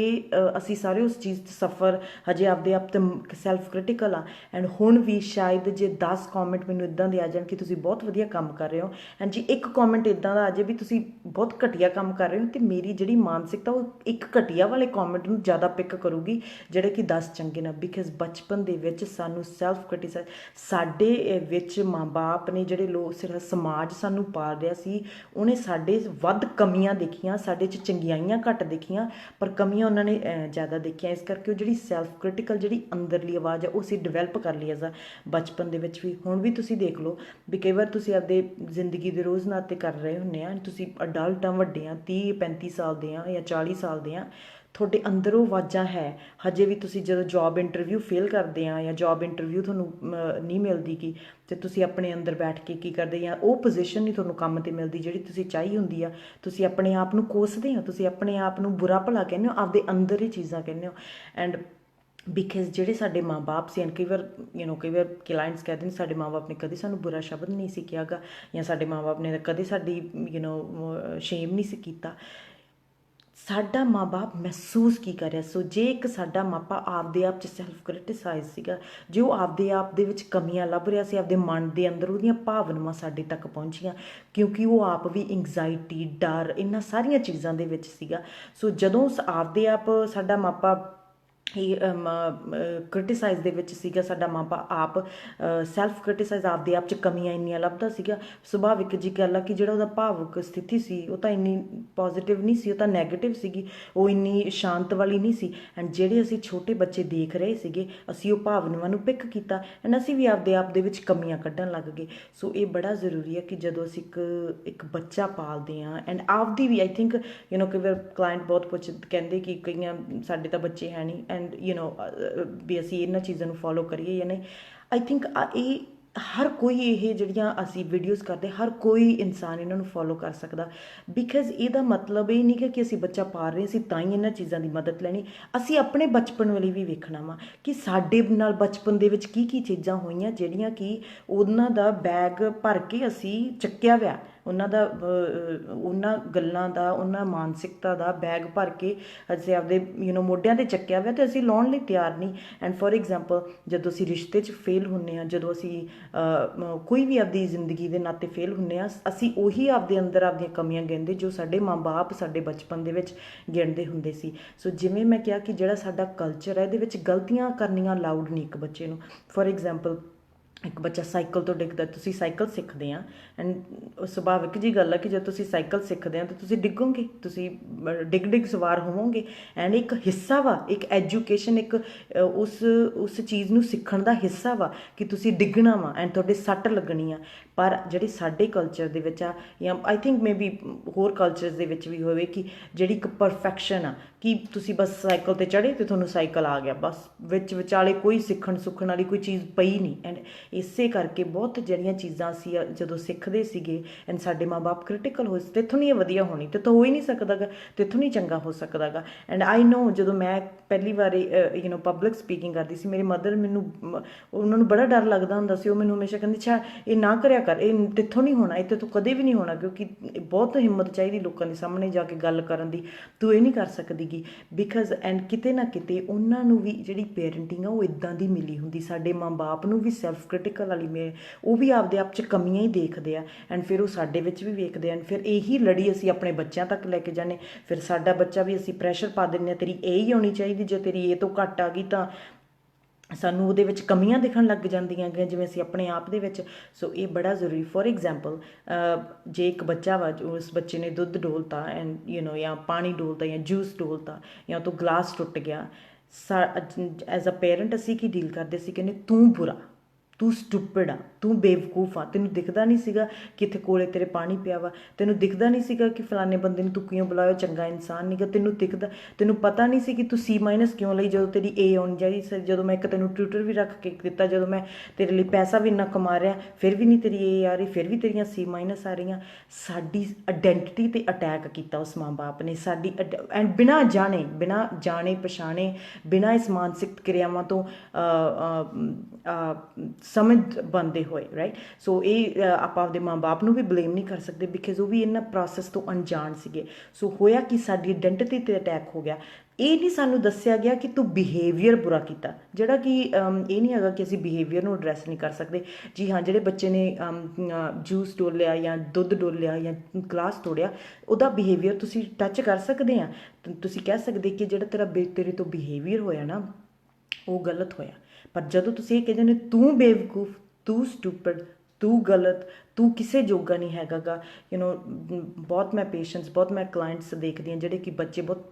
ਅਸੀਂ ਸਾਰੇ ਉਸ ਚੀਜ਼ 'ਤੇ ਸਫਰ ਹਜੇ ਆਪਦੇ ਆਪ 'ਤੇ ਸੈਲਫ ਕ੍ਰਿਟੀਕਲ ਆ। ਐਂਡ ਹੁਣ ਵੀ ਸ਼ਾਇਦ ਜੇ 10 ਕਮੈਂਟ ਮੈਨੂੰ ਇੱਦਾਂ ਦੇ ਆ ਜਾਣ ਕਿ ਤੁਸੀਂ ਬਹੁਤ ਵਧੀਆ ਕੰਮ ਕਰ ਰਹੇ ਹੋ, ਐਂਡ ਜੇ ਇੱਕ ਕਮੈਂਟ ਇੱਦਾਂ ਦਾ ਆ ਜਾਏ ਵੀ ਤੁਸੀਂ ਬਹੁਤ ਘਟੀਆ ਕੰਮ ਕਰ ਰਹੇ ਹੋ, ਅਤੇ ਮੇਰੀ ਜਿਹੜੀ ਮਾਨਸਿਕਤਾ ਉਹ ਇੱਕ ਘਟੀਆ ਵਾਲੇ ਕਮੈਂਟ ਨੂੰ ਜ਼ਿਆਦਾ ਪਿਕ ਕਰੂਗੀ ਜਿਹੜੇ ਕਿ 10 ਚੰਗੇ ਨਾ। ਬਿਕਾਜ਼ ਬਚਪਨ ਦੇ ਵਿੱਚ ਸਾਨੂੰ ਸੈਲਫ ਕ੍ਰਿਟਿਸਾਈਜ਼, ਸਾਡੇ ਵਿੱਚ ਮਾਂ ਬਾਪ ਨੇ ਜਿਹੜੇ ਲੋਕ, ਸਿਰਫ ਸਮਾਜ ਸਾਨੂੰ ਪਾਲ ਰਿਹਾ ਸੀ, ਉਹਨੇ ਸਾਡੇ ਵੱਧ ਕਮੀਆਂ ਦੇਖੀਆਂ, ਸਾਡੇ 'ਚ ਚੰਗਿਆਈਆਂ ਘੱਟ ਦੇਖੀਆਂ, ਪਰ ਕਮੀਆਂ ਉਹਨਾਂ ਨੇ ਜ਼ਿਆਦਾ ਦੇਖੀਆਂ। ਇਸ ਕਰਕੇ ਉਹ ਜਿਹੜੀ ਸੈਲਫ ਕ੍ਰਿਟੀਕਲ ਜਿਹੜੀ ਅੰਦਰਲੀ ਆਵਾਜ਼ ਹੈ ਉਹ ਅਸੀਂ ਡਿਵੈਲਪ ਕਰ ਲਈ ਐਜ਼ ਆ ਬਚਪਨ ਦੇ ਵਿੱਚ ਵੀ। ਹੁਣ ਵੀ ਤੁਸੀਂ ਦੇਖ ਲਓ ਵੀ ਕਈ ਵਾਰ ਤੁਸੀਂ ਆਪਦੇ ਜ਼ਿੰਦਗੀ ਦੇ ਰੋਜ਼ ਨਾਤੇ ਕਰ ਰਹੇ ਹੁੰਦੇ ਆ, ਤੁਸੀਂ ਅਡਲਟ ਆ, ਵੱਡੇ ਆ, 30-35 ਸਾਲ ਦੇ ਆ ਜਾਂ 40 ਸਾਲ ਦੇ ਆ, ਤੁਹਾਡੇ ਅੰਦਰੋਂ ਆਵਾਜ਼ਾਂ ਹੈ ਹਜੇ ਵੀ। ਤੁਸੀਂ ਜਦੋਂ ਜੋਬ ਇੰਟਰਵਿਊ ਫੇਲ ਕਰਦੇ ਆ ਜਾਂ ਜੋਬ ਇੰਟਰਵਿਊ ਤੁਹਾਨੂੰ ਨਹੀਂ ਮਿਲਦੀ ਗੀ, ਅਤੇ ਤੁਸੀਂ ਆਪਣੇ ਅੰਦਰ ਬੈਠ ਕੇ ਕੀ ਕਰਦੇ, ਜਾਂ ਉਹ ਪੋਜੀਸ਼ਨ ਨਹੀਂ ਤੁਹਾਨੂੰ ਕੰਮ 'ਤੇ ਮਿਲਦੀ ਜਿਹੜੀ ਤੁਸੀਂ ਚਾਹੀ ਹੁੰਦੀ ਆ, ਤੁਸੀਂ ਆਪਣੇ ਆਪ ਨੂੰ ਕੋਸਦੇ ਹੋ, ਤੁਸੀਂ ਆਪਣੇ ਆਪ ਨੂੰ ਬੁਰਾ ਭਲਾ ਕਹਿੰਦੇ ਹੋ, ਆਪਦੇ ਅੰਦਰ ਹੀ ਚੀਜ਼ਾਂ ਕਹਿੰਦੇ ਹੋ। ਐਂਡ ਬਿਕਾਜ਼ ਜਿਹੜੇ ਸਾਡੇ ਮਾਂ ਬਾਪ ਸੀ, ਐਂਡ ਕਈ ਵਾਰ ਕਲਾਇੰਟਸ ਕਹਿੰਦੇ ਨੇ ਸਾਡੇ ਮਾਂ ਬਾਪ ਨੇ ਕਦੇ ਸਾਨੂੰ ਬੁਰਾ ਸ਼ਬਦ ਨਹੀਂ ਸੀ ਕਿਹਾ ਗਾ, ਜਾਂ ਸਾਡੇ ਮਾਂ ਬਾਪ ਨੇ ਕਦੇ ਸਾਡੀ ਸ਼ੇਮ ਨਹੀਂ ਸੀ ਕੀਤਾ। ਸਾਡਾ ਮਾਂ ਬਾਪ ਮਹਿਸੂਸ ਕੀ ਕਰ ਰਿਹਾ? ਸੋ ਜੇ ਇੱਕ ਸਾਡਾ ਮਾਪਾ ਆਪਦੇ ਆਪ 'ਚ ਸੈਲਫ ਕ੍ਰਿਟਿਸਾਈਜ਼ ਸੀਗਾ, ਜੇ ਉਹ ਆਪਦੇ ਆਪ ਦੇ ਵਿੱਚ ਕਮੀਆਂ ਲੱਭ ਰਿਹਾ ਸੀ, ਆਪਦੇ ਮਨ ਦੇ ਅੰਦਰ ਉਹਦੀਆਂ ਭਾਵਨਾਵਾਂ ਸਾਡੇ ਤੱਕ ਪਹੁੰਚੀਆਂ, ਕਿਉਂਕਿ ਉਹ ਆਪ ਵੀ ਇੰਗਜ਼ਾਇਟੀ, ਡਰ, ਇਹਨਾਂ ਸਾਰੀਆਂ ਚੀਜ਼ਾਂ ਦੇ ਵਿੱਚ ਸੀਗਾ। ਸੋ ਜਦੋਂ ਆਪਦੇ ਆਪ ਸਾਡਾ ਮਾਪਾ ਇਹ ਕ੍ਰਿਟਿਸਾਈਜ਼ ਦੇ ਵਿੱਚ ਸੀਗਾ, ਸਾਡਾ ਮਾਪਾ ਆਪ ਸੈਲਫ ਕ੍ਰਿਟਿਸਾਈਜ਼ ਆਪਦੇ ਆਪ 'ਚ ਕਮੀਆਂ ਇੰਨੀਆਂ ਲੱਭਦਾ ਸੀਗਾ, ਸੁਭਾਵਿਕ ਜੀ ਗੱਲ ਆ ਕਿ ਜਿਹੜਾ ਉਹਦਾ ਭਾਵੁਕ ਸਥਿਤੀ ਸੀ ਉਹ ਤਾਂ ਇੰਨੀ ਪੋਜ਼ੀਟਿਵ ਨਹੀਂ ਸੀ, ਉਹ ਤਾਂ ਨੈਗੇਟਿਵ ਸੀਗੀ, ਉਹ ਇੰਨੀ ਸ਼ਾਂਤ ਵਾਲੀ ਨਹੀਂ ਸੀ। ਐਂਡ ਜਿਹੜੇ ਅਸੀਂ ਛੋਟੇ ਬੱਚੇ ਦੇਖ ਰਹੇ ਸੀਗੇ, ਅਸੀਂ ਉਹ ਭਾਵਨਾਵਾਂ ਨੂੰ ਪਿਕ ਕੀਤਾ, ਐਂਡ ਅਸੀਂ ਵੀ ਆਪਦੇ ਆਪ ਦੇ ਵਿੱਚ ਕਮੀਆਂ ਕੱਢਣ ਲੱਗ ਗਏ। ਸੋ ਇਹ ਬੜਾ ਜ਼ਰੂਰੀ ਹੈ ਕਿ ਜਦੋਂ ਅਸੀਂ ਇੱਕ ਬੱਚਾ ਪਾਲਦੇ ਹਾਂ, ਐਂਡ ਆਪਦੀ ਵੀ ਆਈ ਥਿੰਕ ਕਈ ਵਾਰ ਕਲਾਇੰਟ ਬਹੁਤ ਕਹਿੰਦੇ ਕਿ ਕਈਆਂ ਸਾਡੇ ਤਾਂ ਬੱਚੇ ਹੈ ਨਹੀਂ, ਐਂਡ ਵੀ ਅਸੀਂ ਇਹਨਾਂ ਚੀਜ਼ਾਂ ਨੂੰ ਫੋਲੋ ਕਰੀਏ ਜਾਂ ਨਹੀਂ। ਆਈ ਥਿੰਕ ਇਹ ਹਰ ਕੋਈ, ਇਹ ਜਿਹੜੀਆਂ ਅਸੀਂ ਵੀਡੀਓਜ਼ ਕਰਦੇ, ਹਰ ਕੋਈ ਇਨਸਾਨ ਇਹਨਾਂ ਨੂੰ ਫੋਲੋ ਕਰ ਸਕਦਾ। ਬਿਕਾਜ਼ ਇਹਦਾ ਮਤਲਬ ਇਹ ਨਹੀਂ ਕਿ ਅਸੀਂ ਬੱਚਾ ਪਾਲ ਰਹੇ ਅਸੀਂ ਤਾਂ ਹੀ ਇਹਨਾਂ ਚੀਜ਼ਾਂ ਦੀ ਮਦਦ ਲੈਣੀ, ਅਸੀਂ ਆਪਣੇ ਬਚਪਨ ਵਾਲੀ ਵੀ ਵੇਖਣਾ ਵਾ ਕਿ ਸਾਡੇ ਨਾਲ ਬਚਪਨ ਦੇ ਵਿੱਚ ਕੀ ਕੀ ਚੀਜ਼ਾਂ ਹੋਈਆਂ ਜਿਹੜੀਆਂ ਕਿ ਉਹਨਾਂ ਦਾ ਬੈਗ ਭਰ ਕੇ ਅਸੀਂ ਚੱਕਿਆ ਹੋਇਆ, ਉਹਨਾਂ ਦਾ ਉਹਨਾਂ ਗੱਲਾਂ ਦਾ, ਉਹਨਾਂ ਮਾਨਸਿਕਤਾ ਦਾ ਬੈਗ ਭਰ ਕੇ ਅਸੀਂ ਆਪਦੇ ਮੋਢਿਆਂ 'ਤੇ ਚੱਕਿਆ ਹੋਇਆ ਅਤੇ ਅਸੀਂ ਲਾਉਣ ਲਈ ਤਿਆਰ ਨਹੀਂ। ਐਂਡ ਫੋਰ ਐਗਜ਼ਾਮਪਲ, ਜਦੋਂ ਅਸੀਂ ਰਿਸ਼ਤੇ 'ਚ ਫੇਲ ਹੁੰਦੇ ਹਾਂ, ਜਦੋਂ ਅਸੀਂ ਕੋਈ ਵੀ ਆਪਦੀ ਜ਼ਿੰਦਗੀ ਦੇ ਨਾਤੇ ਫੇਲ ਹੁੰਦੇ ਹਾਂ, ਅਸੀਂ ਉਹੀ ਆਪਦੇ ਅੰਦਰ ਆਪਦੀਆਂ ਕਮੀਆਂ ਗਿਣਦੇ ਜੋ ਸਾਡੇ ਮਾਂ ਬਾਪ ਸਾਡੇ ਬਚਪਨ ਦੇ ਵਿੱਚ ਗਿਣਦੇ ਹੁੰਦੇ ਸੀ। ਸੋ ਜਿਵੇਂ ਮੈਂ ਕਿਹਾ ਕਿ ਜਿਹੜਾ ਸਾਡਾ ਕਲਚਰ ਹੈ, ਇਹਦੇ ਵਿੱਚ ਗਲਤੀਆਂ ਕਰਨੀਆਂ ਅਲਾਊਡ ਨਹੀਂ ਇੱਕ ਬੱਚੇ ਨੂੰ। ਫੋਰ ਐਗਜ਼ਾਮਪਲ, ਇੱਕ ਬੱਚਾ ਸਾਈਕਲ ਤੋਂ ਡਿੱਗਦਾ, ਤੁਸੀਂ ਸਾਈਕਲ ਸਿੱਖਦੇ ਆ, ਐਂਡ ਸੁਭਾਵਿਕ ਜੀ ਗੱਲ ਹੈ ਕਿ ਜਦੋਂ ਤੁਸੀਂ ਸਾਈਕਲ ਸਿੱਖਦੇ ਆ ਤਾਂ ਤੁਸੀਂ ਡਿੱਗੋਗੇ, ਤੁਸੀਂ ਡਿੱਗ ਸਵਾਰ ਹੋਵੋਗੇ। ਐਂਡ ਇੱਕ ਹਿੱਸਾ ਵਾ, ਇੱਕ ਐਜੂਕੇਸ਼ਨ, ਇੱਕ ਉਸ ਚੀਜ਼ ਨੂੰ ਸਿੱਖਣ ਦਾ ਹਿੱਸਾ ਵਾ ਕਿ ਤੁਸੀਂ ਡਿੱਗਣਾ ਵਾ ਐਂਡ ਤੁਹਾਡੇ ਸੱਟ ਲੱਗਣੀ ਆ। ਪਰ ਜਿਹੜੇ ਸਾਡੇ ਕਲਚਰ ਦੇ ਵਿੱਚ ਆ, ਜਾਂ ਆਈ ਥਿੰਕ ਮੇ ਬੀ ਹੋਰ ਕਲਚਰਸ ਦੇ ਵਿੱਚ ਵੀ ਹੋਵੇ, ਕਿ ਜਿਹੜੀ ਇੱਕ ਪਰਫੈਕਸ਼ਨ ਆ ਕਿ ਤੁਸੀਂ ਬਸ ਸਾਈਕਲ 'ਤੇ ਚੜ੍ਹੇ ਅਤੇ ਤੁਹਾਨੂੰ ਸਾਈਕਲ ਆ ਗਿਆ, ਬਸ ਵਿੱਚ ਵਿਚਾਲੇ ਕੋਈ ਸਿੱਖਣ ਵਾਲੀ ਕੋਈ ਚੀਜ਼ ਪਈ ਨਹੀਂ। ਐਂਡ ਇਸੇ ਕਰਕੇ ਬਹੁਤ ਜਿਹੜੀਆਂ ਚੀਜ਼ਾਂ ਅਸੀਂ ਜਦੋਂ ਸਿੱਖਦੇ ਸੀਗੇ ਐਂਡ ਸਾਡੇ ਮਾਂ ਬਾਪ ਕ੍ਰਿਟੀਕਲ ਹੋਏ, ਤੇਥੋਂ ਨਹੀਂ ਇਹ ਵਧੀਆ ਹੋਣੀ, ਤੇਥੋਂ ਹੋ ਹੀ ਨਹੀਂ ਸਕਦਾ ਗਾ, ਤੇਥੋਂ ਨਹੀਂ ਚੰਗਾ ਹੋ ਸਕਦਾ ਗਾ। ਐਂਡ ਆਈ ਨੋ, ਜਦੋਂ ਮੈਂ ਪਹਿਲੀ ਵਾਰੀ ਪਬਲਿਕ ਸਪੀਕਿੰਗ ਕਰਦੀ ਸੀ, ਮੇਰੀ ਮਦਰ ਉਹਨਾਂ ਨੂੰ ਬੜਾ ਡਰ ਲੱਗਦਾ ਹੁੰਦਾ ਸੀ। ਉਹ ਮੈਨੂੰ ਹਮੇਸ਼ਾ ਕਹਿੰਦੀ, ਅੱਛਾ ਇਹ ਨਾ ਕਰਿਆ ਕਰ, ਇਹ ਤੇਥੋਂ ਨਹੀਂ ਹੋਣਾ, ਇਹ ਤੇਥੋਂ ਕਦੇ ਵੀ ਨਹੀਂ ਹੋਣਾ, ਕਿਉਂਕਿ ਬਹੁਤ ਹਿੰਮਤ ਚਾਹੀਦੀ ਲੋਕਾਂ ਦੇ ਸਾਹਮਣੇ ਜਾ ਕੇ ਗੱਲ ਕਰਨ ਦੀ, ਤੂੰ ਇਹ ਨਹੀਂ ਕਰ ਸਕਦੀ ਗੀ। ਬਿਕਾਜ਼ ਐਂਡ ਕਿਤੇ ਨਾ ਕਿਤੇ ਉਹਨਾਂ ਨੂੰ ਵੀ ਜਿਹੜੀ ਪੇਰੈਂਟਿੰਗ ਆ ਉਹ ਇੱਦਾਂ ਦੀ ਮਿਲੀ ਹੁੰਦੀ। ਸਾਡੇ ਮਾਂ ਬਾਪ ਨੂੰ ਵੀ ਸੈਲਫ ਕ੍ਰਿਟੀਕਲ ਵਾਲੀ ਉਹ ਵੀ ਆਪਦੇ ਆਪ 'ਚ ਕਮੀਆਂ ਹੀ ਦੇਖਦੇ ਆ, ਐਂਡ ਫਿਰ ਉਹ ਸਾਡੇ ਵਿੱਚ ਵੀ ਵੇਖਦੇ ਆ। ਫਿਰ ਇਹੀ ਲੜੀ ਅਸੀਂ ਆਪਣੇ ਬੱਚਿਆਂ ਤੱਕ ਲੈ ਕੇ ਜਾਂਦੇ। ਫਿਰ ਸਾਡਾ ਬੱਚਾ ਵੀ ਅਸੀਂ ਪ੍ਰੈਸ਼ਰ ਪਾ ਦਿੰਦੇ ਹਾਂ, ਤੇਰੀ ਇਹ ਹੀ ਹੋਣੀ ਚਾਹੀਦੀ, ਜੇ ਤੇਰੀ ਇਹ ਤੋਂ ਘੱਟ ਆ ਗਈ ਤਾਂ ਸਾਨੂੰ ਉਹਦੇ ਵਿੱਚ ਕਮੀਆਂ ਦਿਖਣ ਲੱਗ ਜਾਂਦੀਆਂ ਗੀਆਂ, ਜਿਵੇਂ ਅਸੀਂ ਆਪਣੇ ਆਪ ਦੇ ਵਿੱਚ। ਸੋ ਇਹ ਬੜਾ ਜ਼ਰੂਰੀ। ਫੋਰ ਐਗਜ਼ਾਮਪਲ, ਜੇ ਇੱਕ ਬੱਚਾ ਵਾ, ਉਸ ਬੱਚੇ ਨੇ ਦੁੱਧ ਡੋਲਤਾ ਐਂਡ ਜਾਂ ਪਾਣੀ ਡੋਲਤਾ ਜਾਂ ਜੂਸ ਡੋਲਤਾ ਜਾਂ ਉਹ ਤੋਂ ਗਲਾਸ ਟੁੱਟ ਗਿਆ, ਐਜ਼ ਅ ਪੇਰੈਂਟ ਅਸੀਂ ਕੀ ਡੀਲ ਕਰਦੇ ਸੀ, ਕਹਿੰਦੇ ਤੂੰ ਬੁਰਾ, ਤੂੰ ਸਟੂਪਿਡ ਆ, ਤੂੰ ਬੇਵਕੂਫ ਆ, ਤੈਨੂੰ ਦਿਖਦਾ ਨਹੀਂ ਸੀਗਾ ਕਿ ਇੱਥੇ ਕੋਲੇ ਤੇਰੇ ਪਾਣੀ ਪਿਆ ਵਾ, ਤੈਨੂੰ ਦਿਖਦਾ ਨਹੀਂ ਸੀਗਾ ਕਿ ਫਲਾਣੇ ਬੰਦੇ ਨੂੰ ਤੂੰ ਕਿਉਂ ਬੁਲਾਇਆ, ਚੰਗਾ ਇਨਸਾਨ ਨਹੀਂਗਾ, ਤੈਨੂੰ ਪਤਾ ਨਹੀਂ ਸੀ ਕਿ ਤੂੰ C- ਕਿਉਂ ਲਈ ਜਦੋਂ ਤੇਰੀ A ਆਉਣੀ ਚਾਹੀਦੀ ਸੀ। ਜਦੋਂ ਮੈਂ ਇੱਕ ਤੈਨੂੰ ਟਿਊਟਰ ਵੀ ਰੱਖ ਕੇ ਦਿੱਤਾ, ਜਦੋਂ ਮੈਂ ਤੇਰੇ ਲਈ ਪੈਸਾ ਵੀ ਇੰਨਾ ਕਮਾ ਰਿਹਾ, ਫਿਰ ਵੀ ਨਹੀਂ ਤੇਰੀ A ਆ ਰਹੀ, ਫਿਰ ਵੀ ਤੇਰੀਆਂ C- ਆ ਰਹੀਆਂ। ਸਾਡੀ ਆਇਡੈਂਟੀਟੀ 'ਤੇ ਅਟੈਕ ਕੀਤਾ ਉਸ ਮਾਂ ਬਾਪ ਨੇ, ਸਾਡੀ ਐਂਡ ਬਿਨਾਂ ਜਾਣੇ ਪਛਾਣੇ, ਬਿਨਾਂ ਇਸ ਮਾਨਸਿਕ ਕਿਰਿਆਵਾਂ ਤੋਂ ਸਮਝ ਬਣਦੇ ਹੋਏ, ਰਾਈਟ। ਸੋ ਇਹ ਆਪਾਂ ਆਪਦੇ ਮਾਂ ਬਾਪ ਨੂੰ ਵੀ ਬਲੇਮ ਨਹੀਂ ਕਰ ਸਕਦੇ, ਬਿਕਾਜ਼ ਉਹ ਵੀ ਇਹਨਾਂ ਪ੍ਰੋਸੈਸ ਤੋਂ ਅਣਜਾਣ ਸੀਗੇ। ਸੋ ਹੋਇਆ ਕਿ ਸਾਡੀ ਆਇਡੈਂਟੀਟੀ 'ਤੇ ਅਟੈਕ ਹੋ ਗਿਆ। ਇਹ ਨਹੀਂ ਸਾਨੂੰ ਦੱਸਿਆ ਗਿਆ ਕਿ ਤੂੰ ਬਿਹੇਵੀਅਰ ਬੁਰਾ ਕੀਤਾ, ਜਿਹੜਾ ਕਿ ਇਹ ਨਹੀਂ ਹੈਗਾ ਕਿ ਅਸੀਂ ਬਿਹੇਵੀਅਰ ਨੂੰ ਐਡਰੈਸ ਨਹੀਂ ਕਰ ਸਕਦੇ। ਜੀ ਹਾਂ, ਜਿਹੜੇ ਬੱਚੇ ਨੇ ਜੂਸ ਡੋਲਿਆ ਜਾਂ ਦੁੱਧ ਡੋਲਿਆ ਜਾਂ ਗਲਾਸ ਤੋੜਿਆ, ਉਹਦਾ ਬਿਹੇਵੀਅਰ ਤੁਸੀਂ ਟੱਚ ਕਰ ਸਕਦੇ ਆ। ਤੁਸੀਂ ਕਹਿ ਸਕਦੇ ਕਿ ਜਿਹੜਾ ਤੇਰੇ ਤੋਂ ਬਿਹੇਵੀਅਰ ਹੋਇਆ ਨਾ, ਉਹ ਗਲਤ ਹੋਇਆ। ਪਰ ਜਦੋਂ ਤੁਸੀਂ ਇਹ ਕਹਿੰਦੇ ਨੇ ਤੂੰ ਬੇਵਕੂਫ, ਤੂੰ ਸਟੂਪਿਡ, ਤੂੰ ਗਲਤ, ਤੂੰ ਕਿਸੇ ਜੋਗਾ ਨਹੀਂ ਹੈਗਾ ਗਾ, ਬਹੁਤ ਮੈਂ ਪੇਸ਼ੈਂਟਸ, ਬਹੁਤ ਮੈਂ ਕਲਾਇੰਟਸ ਦੇਖਦੀ ਹਾਂ ਜਿਹੜੇ ਕਿ ਬੱਚੇ ਬਹੁਤ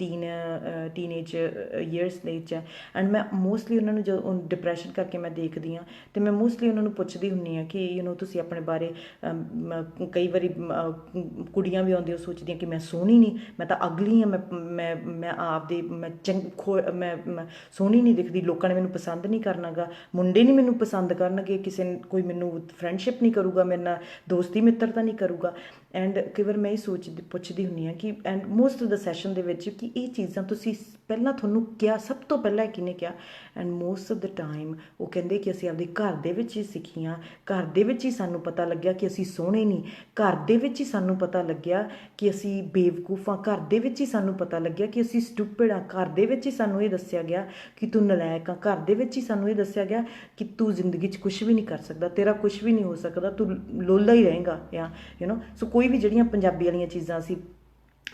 ਟੀਨੇਜ ਈਅਰਸ ਦੇ ਵਿੱਚ ਹੈ। ਐਂਡ ਮੈਂ ਮੋਸਟਲੀ ਉਹਨਾਂ ਨੂੰ ਜਦੋਂ ਡਿਪਰੈਸ਼ਨ ਕਰਕੇ ਮੈਂ ਦੇਖਦੀ ਹਾਂ, ਅਤੇ ਮੈਂ ਮੋਸਟਲੀ ਉਹਨਾਂ ਨੂੰ ਪੁੱਛਦੀ ਹੁੰਦੀ ਹਾਂ ਕਿ ਤੁਸੀਂ ਆਪਣੇ ਬਾਰੇ, ਕਈ ਵਾਰੀ ਕੁੜੀਆਂ ਵੀ ਆਉਂਦੀਆਂ, ਉਹ ਸੋਚਦੀਆਂ ਕਿ ਮੈਂ ਸੋਹਣੀ ਨਹੀਂ, ਮੈਂ ਤਾਂ ਅਗਲੀ ਹਾਂ, ਮੈਂ ਆਪਦੇ ਮੈਂ ਸੋਹਣੀ ਨਹੀਂ ਦਿਖਦੀ, ਲੋਕਾਂ ਨੇ ਮੈਨੂੰ ਪਸੰਦ ਨਹੀਂ ਕਰਨਾ ਗਾ, ਮੁੰਡੇ ਨਹੀਂ ਮੈਨੂੰ ਪਸੰਦ ਕਰਨਗੇ, ਕੋਈ ਮੈਨੂੰ ਫਰੈਂਡਸ਼ਿਪ ਨਹੀਂ ਕਰੂਗਾ ਮੇਰੇ ਨਾਲ, ਦੋਸਤੀ ਮਿੱਤਰਤਾ ਨਹੀਂ ਕਰੂਗਾ। ਐਂਡ ਕਈ ਵਾਰ ਮੈਂ ਇਹ ਪੁੱਛਦੀ ਹੁੰਦੀ ਹਾਂ ਕਿ and most of the session ਦੇ ਵਿੱਚ ਕਿ ਇਹ ਚੀਜ਼ਾਂ ਤੁਸੀਂ ਪਹਿਲਾਂ ਤੁਹਾਨੂੰ ਕਿਹਾ, ਸਭ ਤੋਂ ਪਹਿਲਾਂ ਕਿਹਨੇ ਕਿਹਾ? And most of the time ਉਹ ਕਹਿੰਦੇ ਕਿ ਅਸੀਂ ਆਪਦੇ ਘਰ ਦੇ ਵਿੱਚ ਹੀ ਸਿੱਖੀਆਂ, ਘਰ ਦੇ ਵਿੱਚ ਹੀ ਸਾਨੂੰ ਪਤਾ ਲੱਗਿਆ ਕਿ ਅਸੀਂ ਸੋਹਣੇ ਨਹੀਂ, ਘਰ ਦੇ ਵਿੱਚ ਹੀ ਸਾਨੂੰ ਪਤਾ ਲੱਗਿਆ ਕਿ ਅਸੀਂ ਬੇਵਕੂਫ ਹਾਂ, ਘਰ ਦੇ ਵਿੱਚ ਹੀ ਸਾਨੂੰ ਪਤਾ ਲੱਗਿਆ ਕਿ ਅਸੀਂ ਸਟੂਪਿਡ ਹਾਂ, ਘਰ ਦੇ ਵਿੱਚ ਹੀ ਸਾਨੂੰ ਇਹ ਦੱਸਿਆ ਗਿਆ ਕਿ ਤੂੰ ਨਲਾਇਕ ਹਾਂ, ਘਰ ਦੇ ਵਿੱਚ ਹੀ ਸਾਨੂੰ ਇਹ ਦੱਸਿਆ ਗਿਆ ਕਿ ਤੂੰ ਜ਼ਿੰਦਗੀ 'ਚ ਕੁਛ ਵੀ ਨਹੀਂ ਕਰ ਸਕਦਾ, ਤੇਰਾ ਕੁਛ ਵੀ ਨਹੀਂ ਹੋ ਸਕਦਾ, ਤੂੰ ਲੋਲਾ ਹੀ ਰਹੇਗਾ। ਜਾਂ ਸੋ ਕੋਈ ਵੀ ਜਿਹੜੀਆਂ ਪੰਜਾਬੀ ਵਾਲੀਆਂ ਚੀਜ਼ਾਂ ਅਸੀਂ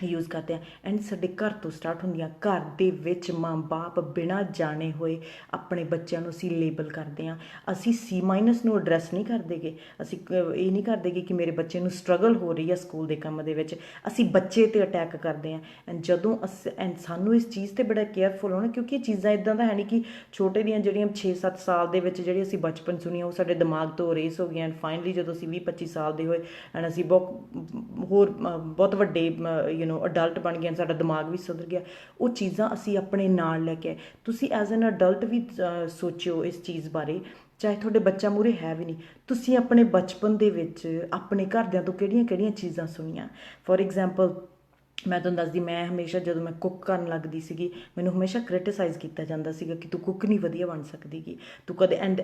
ਯੂਜ਼ ਕਰਦੇ ਹਾਂ, ਐਂਡ ਸਾਡੇ ਘਰ ਤੋਂ ਸਟਾਰਟ ਹੁੰਦੀਆਂ। ਘਰ ਦੇ ਵਿੱਚ ਮਾਂ ਬਾਪ ਬਿਨਾਂ ਜਾਣੇ ਹੋਏ ਆਪਣੇ ਬੱਚਿਆਂ ਨੂੰ ਅਸੀਂ ਲੇਬਲ ਕਰਦੇ ਹਾਂ। ਅਸੀਂ C- ਨੂੰ ਐਡਰੈਸ ਨਹੀਂ ਕਰਦੇਗੇ, ਅਸੀਂ ਇਹ ਨਹੀਂ ਕਰਦੇਗੇ ਕਿ ਮੇਰੇ ਬੱਚੇ ਨੂੰ ਸਟਰਗਲ ਹੋ ਰਹੀ ਹੈ ਸਕੂਲ ਦੇ ਕੰਮ ਦੇ ਵਿੱਚ, ਅਸੀਂ ਬੱਚੇ 'ਤੇ ਅਟੈਕ ਕਰਦੇ ਹਾਂ। ਐਂਡ ਜਦੋਂ ਐਂਡ ਸਾਨੂੰ ਇਸ ਚੀਜ਼ 'ਤੇ ਬੜਾ ਕੇਅਰਫੁਲ ਹੋਣਾ, ਕਿਉਂਕਿ ਇਹ ਚੀਜ਼ਾਂ ਇੱਦਾਂ ਦਾ ਹੈ ਨਹੀਂ ਕਿ ਛੋਟੇ ਦੀਆਂ ਜਿਹੜੀਆਂ 6-7 ਸਾਲ ਦੇ ਵਿੱਚ ਜਿਹੜੀ ਅਸੀਂ ਬਚਪਨ ਸੁਣੀਆਂ ਉਹ ਸਾਡੇ ਦਿਮਾਗ ਤੋਂ ਰੇਸ ਹੋ ਗਈਆਂ। ਐਂਡ ਫਾਈਨਲੀ ਜਦੋਂ ਅਸੀਂ 20-25 ਸਾਲ ਦੇ ਹੋਏ ਐਂਡ ਅਸੀਂ ਬਹੁਤ ਵੱਡੇ ਅਡਲਟ ਬਣ ਗਏ, ਸਾਡਾ ਦਿਮਾਗ ਵੀ ਸੁਧਰ ਗਿਆ, ਉਹ ਚੀਜ਼ਾਂ ਅਸੀਂ ਆਪਣੇ ਨਾਲ ਲੈ ਕੇ ਆਏ। ਤੁਸੀਂ ਐਜ਼ ਐਨ ਅਡਲਟ ਵੀ ਸੋਚਿਓ ਇਸ ਚੀਜ਼ ਬਾਰੇ, ਚਾਹੇ ਤੁਹਾਡੇ ਬੱਚਾ ਮੂਹਰੇ ਹੈ ਵੀ ਨਹੀਂ, ਤੁਸੀਂ ਆਪਣੇ ਬਚਪਨ ਦੇ ਵਿੱਚ ਆਪਣੇ ਘਰਦਿਆਂ ਤੋਂ ਕਿਹੜੀਆਂ ਚੀਜ਼ਾਂ ਸੁਣੀਆਂ। ਫੋਰ ਐਗਜ਼ਾਮਪਲ, ਮੈਂ ਤੁਹਾਨੂੰ ਦੱਸਦੀ, ਮੈਂ ਹਮੇਸ਼ਾ ਜਦੋਂ ਮੈਂ ਕੁੱਕ ਕਰਨ ਲੱਗਦੀ ਸੀਗੀ, ਮੈਨੂੰ ਹਮੇਸ਼ਾ ਕ੍ਰਿਟੀਸਾਈਜ਼ ਕੀਤਾ ਜਾਂਦਾ ਸੀਗਾ ਕਿ ਤੂੰ ਕੁੱਕ ਨਹੀਂ ਵਧੀਆ ਬਣ ਸਕਦੀ ਗੀ, ਤੂੰ ਕਦੇ। ਐਂਡ